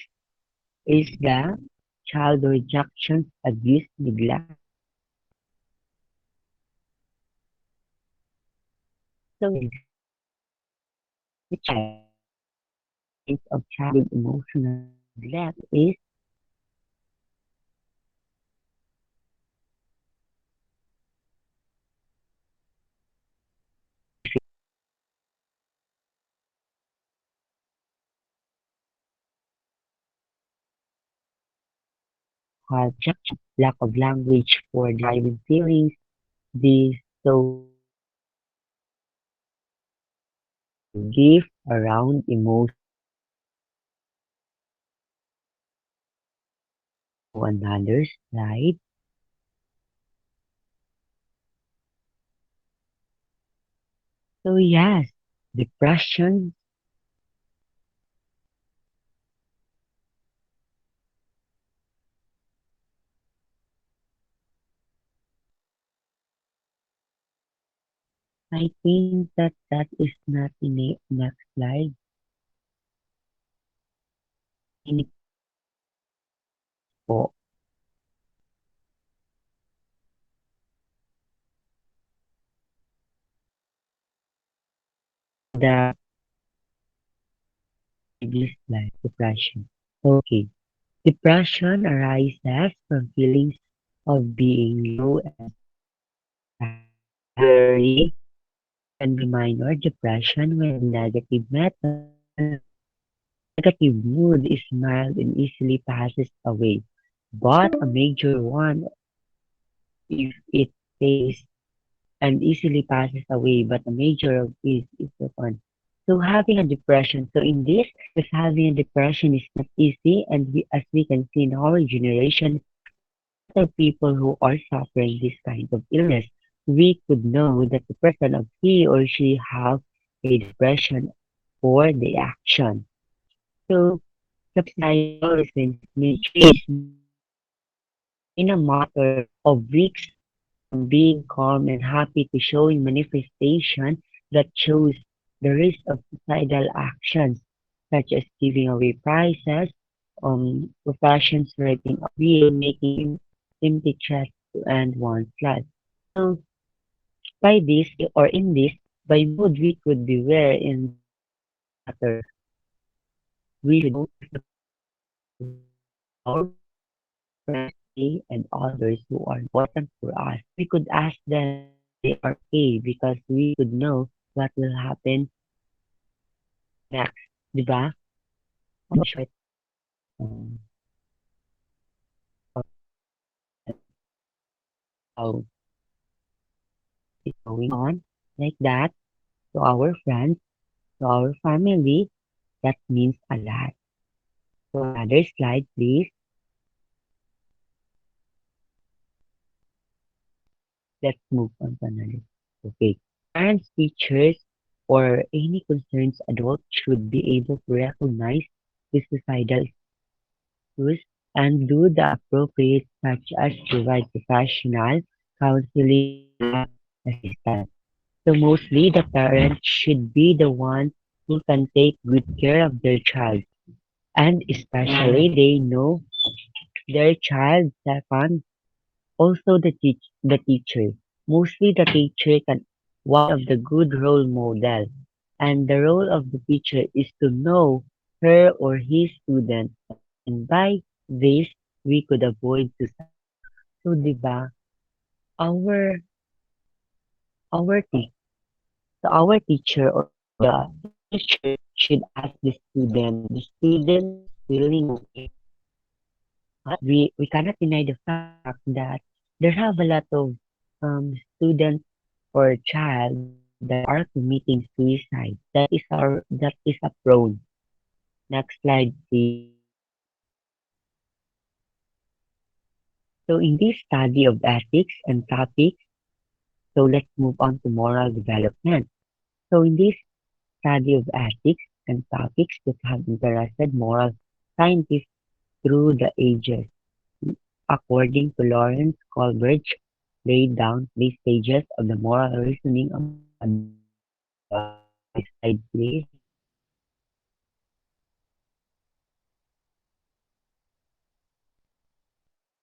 is the child rejection, abuse, neglect. So the child signs of childhood emotional neglect is rejection, lack of language for driving feelings, disgive around emotions, so another slide. So yes, depression. I think that is not in the next slide. Ini po the previous slide, depression. Okay. Depression arises from feelings of being low and temporary. It can be minor depression when the negative mood is mild and easily passes away. But a major one if it stays and easily passes away, but a major of is the one. So having a depression. So in this, if having a depression is not easy, and as we can see in our generation, there are a lot of people who are suffering this kind of illness. We could know that the person of he or she have a depression for the action. So subsiding adolescence may change mood in a matter of weeks from being calm and happy to showing manifestation that shows the risk of suicidal actions, such as giving away prizes, professions writing a will, making empty threats to end one's life. So, by this or in this, by mood we could beware in this matter. We should know if the person is our family, friends, family, and others who are important for us. We could ask them if they are okay because we could know what will happen next. Diba? Short how it's going on like that to our friends, to our family. That means a lot. So another slide, please. Let's move on to another. Okay. Parents, teachers, or any concerned adult should be able to recognize the suicidal issues and do the appropriate such as provide professional counseling or lab assistance. So mostly the parents should be the one who can take good care of their child and especially they know their child second. Also the teacher. Mostly the teacher can one of the good role model. And the role of the teacher is to know her or his student. And by this, we could avoid suicide. So, di ba, our, our, te- our teacher or the teacher should ask the student is feeling okay. But we cannot deny the fact that there have a lot of students or child that are committing suicide. That is a prone. Next slide, please. So in this study of ethics and topics, so let's move on to moral development. So in this study of ethics and topics that have interested moral scientists through the ages, according to Lawrence Kohlberg, laid down three stages of the moral reasoning among adults. Next slide, please.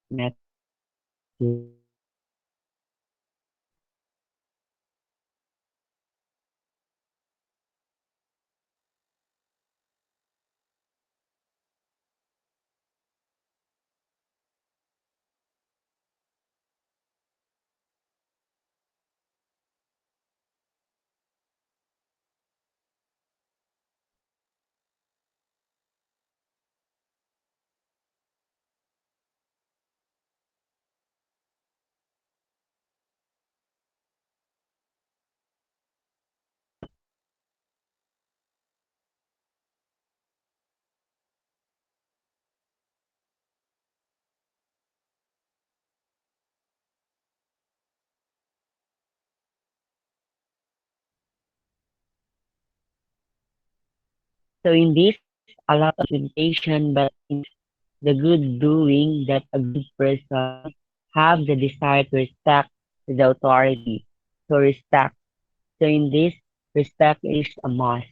Next slide. So in this, a lot of temptation, but in the good doing that a good person have the desire to respect the authority. So respect. So in this, respect is a must.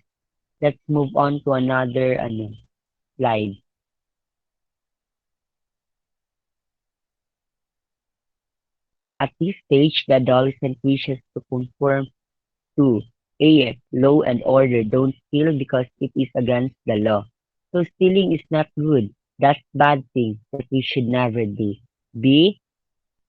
Let's move on to another slide. At this stage, the adolescent wishes to conform to law and order. Don't steal because it is against the law. So stealing is not good. That's bad thing that we should never do. B.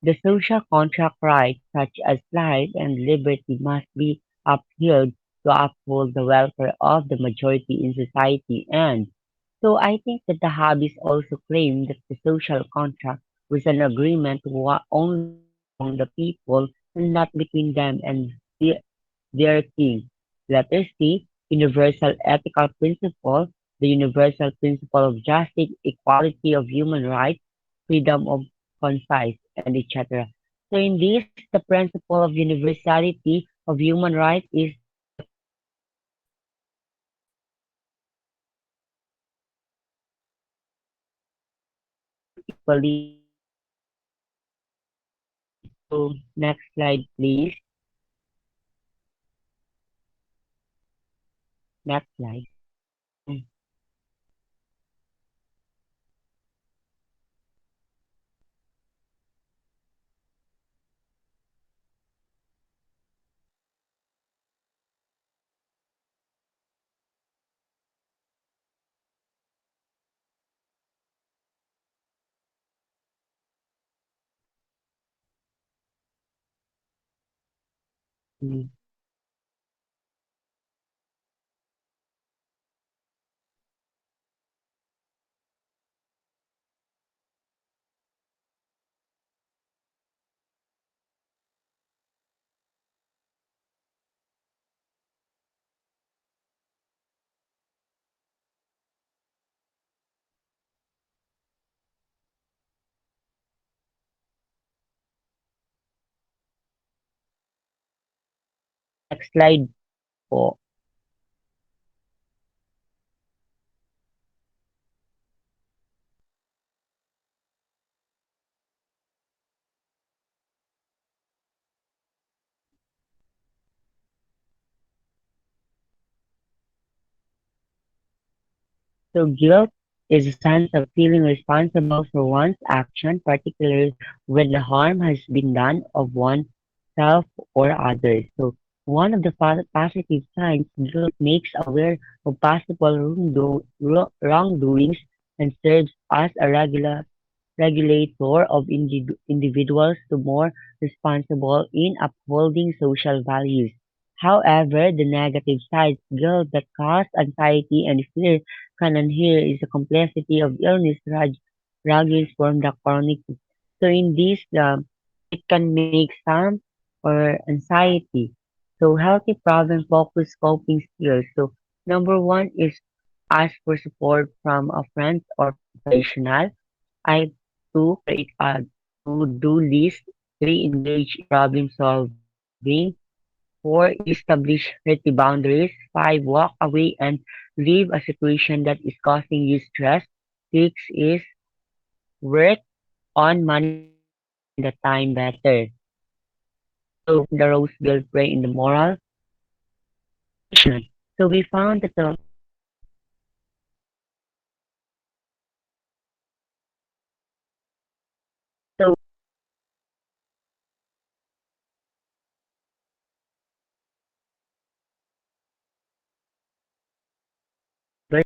The social contract rights such as life and liberty must be upheld to uphold the welfare of the majority in society. And so I think that the Habis also claim that the social contract was an agreement only among the people and not between them and their king. Letter C, universal ethical principle, the universal principle of justice, equality of human rights, freedom of conscience, and etc. So in this, the principle of universality of human rights is that the person born equally So next slide, please. Next slide. Mm. Mm. Next slide po. So guilt is a sense of feeling responsible for one's action, particularly when the harm has been done of oneself or others. So one of the positive signs guilt makes aware of possible wrongdoings and serves as a regulator of individuals to more responsible in upholding social values. However, the negative sides, guilt that cause anxiety and fear can inhere is the complexity of illness ranges from the chronic. So in this, it can make some or anxiety. So healthy problem focused coping skills. So number one is ask for support from a friend or professional. I two create a to-do list. Three engage in problem solving. Four establish healthy boundaries. Five walk away and leave a situation that is causing you stress. Six is work on managing the time better. So the rose will play in the moral education. So we found that the so but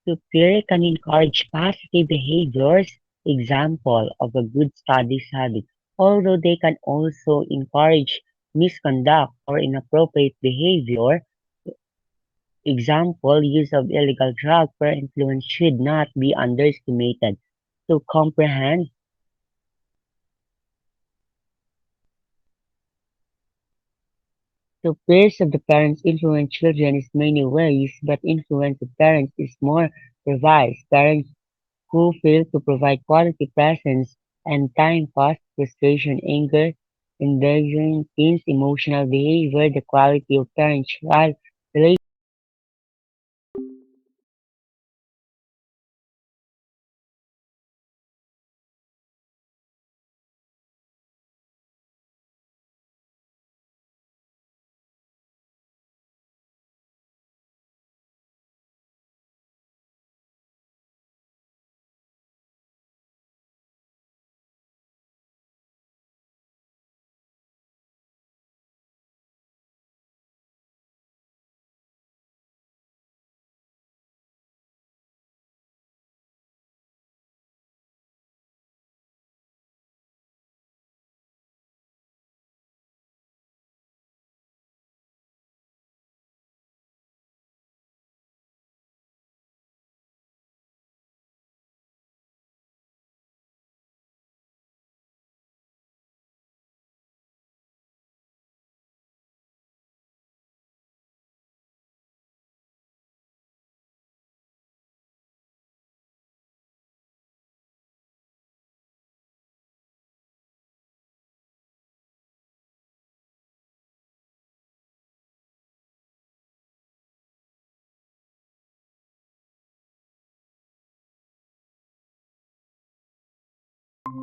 superior can encourage positive behaviors, example of a good studies habit, although they can also encourage misconduct or inappropriate behavior, example use of illegal drug per influence should not be underestimated. To comprehend, the peers of the parents influence children in many ways, but influence of parents is more pervasive. Parents who fail to provide quality presence and time cause frustration, anger, endangering teens' emotional behavior, the quality of parent-child Next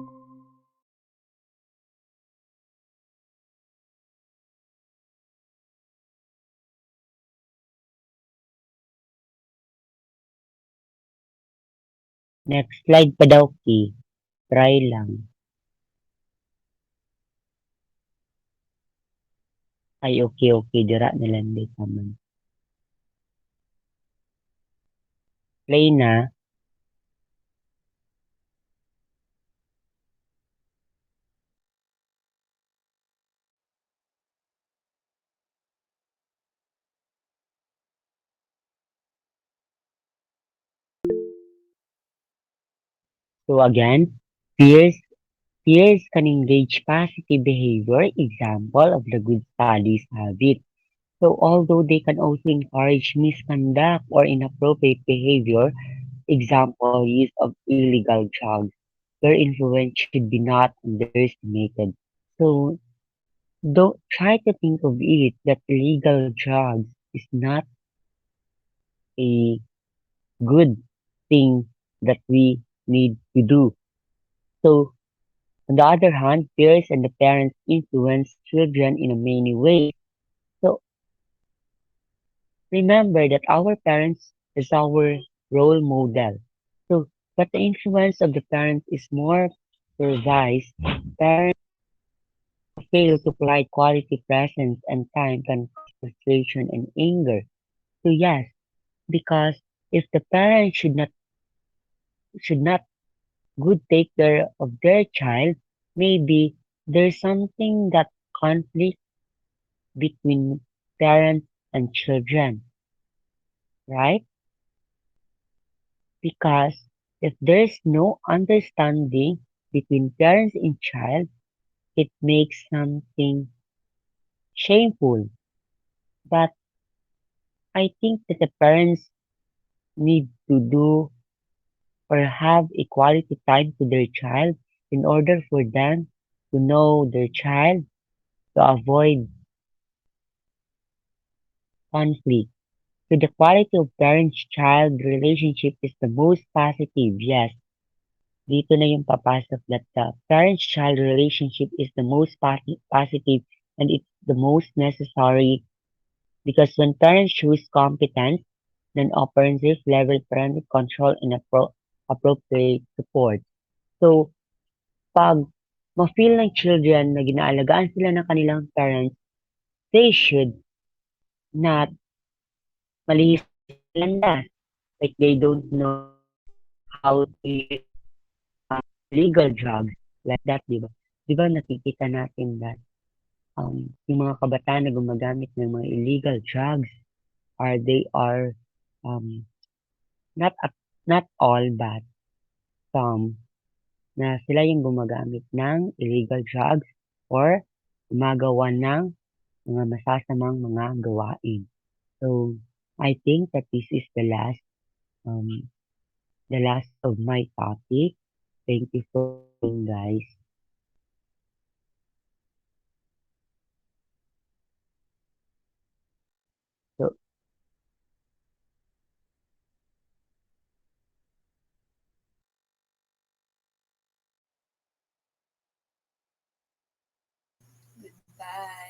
slide pa daw, Ki. Try lang. Ay, okay, okay. Dira na lang di naman. Play na. So again, peers peers can engage positive behavior, example of the good studies habit. So although they can also encourage misconduct or inappropriate behavior, example use of illegal drugs, their influence should be not underestimated. So don't try to think of it that illegal drugs is not a good thing that we need to do. So on the other hand, peers and the parents influence children in many ways. So remember that our parents is our role model. So, but the influence of the parents is more pervasive. Parents who fail to provide quality presence and time can cause frustration and anger. So yes, because if the parents should not good take care of their child, maybe there's something that conflict between parents and children, right? Because if there's no understanding between parents and child, it makes something shameful. But I think that the parents need to do or have equality time to their child in order for them to know their child to avoid conflict. So the quality of parent-child relationship is the most positive, yes. Dito na yung papasok that the parent-child relationship is the most positive and it's the most necessary because when parents choose competence, then offering safe level parental control and appropriate support. So, pag ma-feel ng children na ginaalagaan sila ng kanilang parents, they should not malihis sila sa landas. Like they don't know how to use legal drugs like that, di ba? Di ba nakikita natin that yung mga kabataan na gumagamit ng mga illegal drugs they are um, not not all but some na sila yung gumagamit ng illegal drugs or gumagawa ng mga masasamang mga gawain. So, I think that this is um, the last of my topic. Thank you for listening, guys. So, Bye.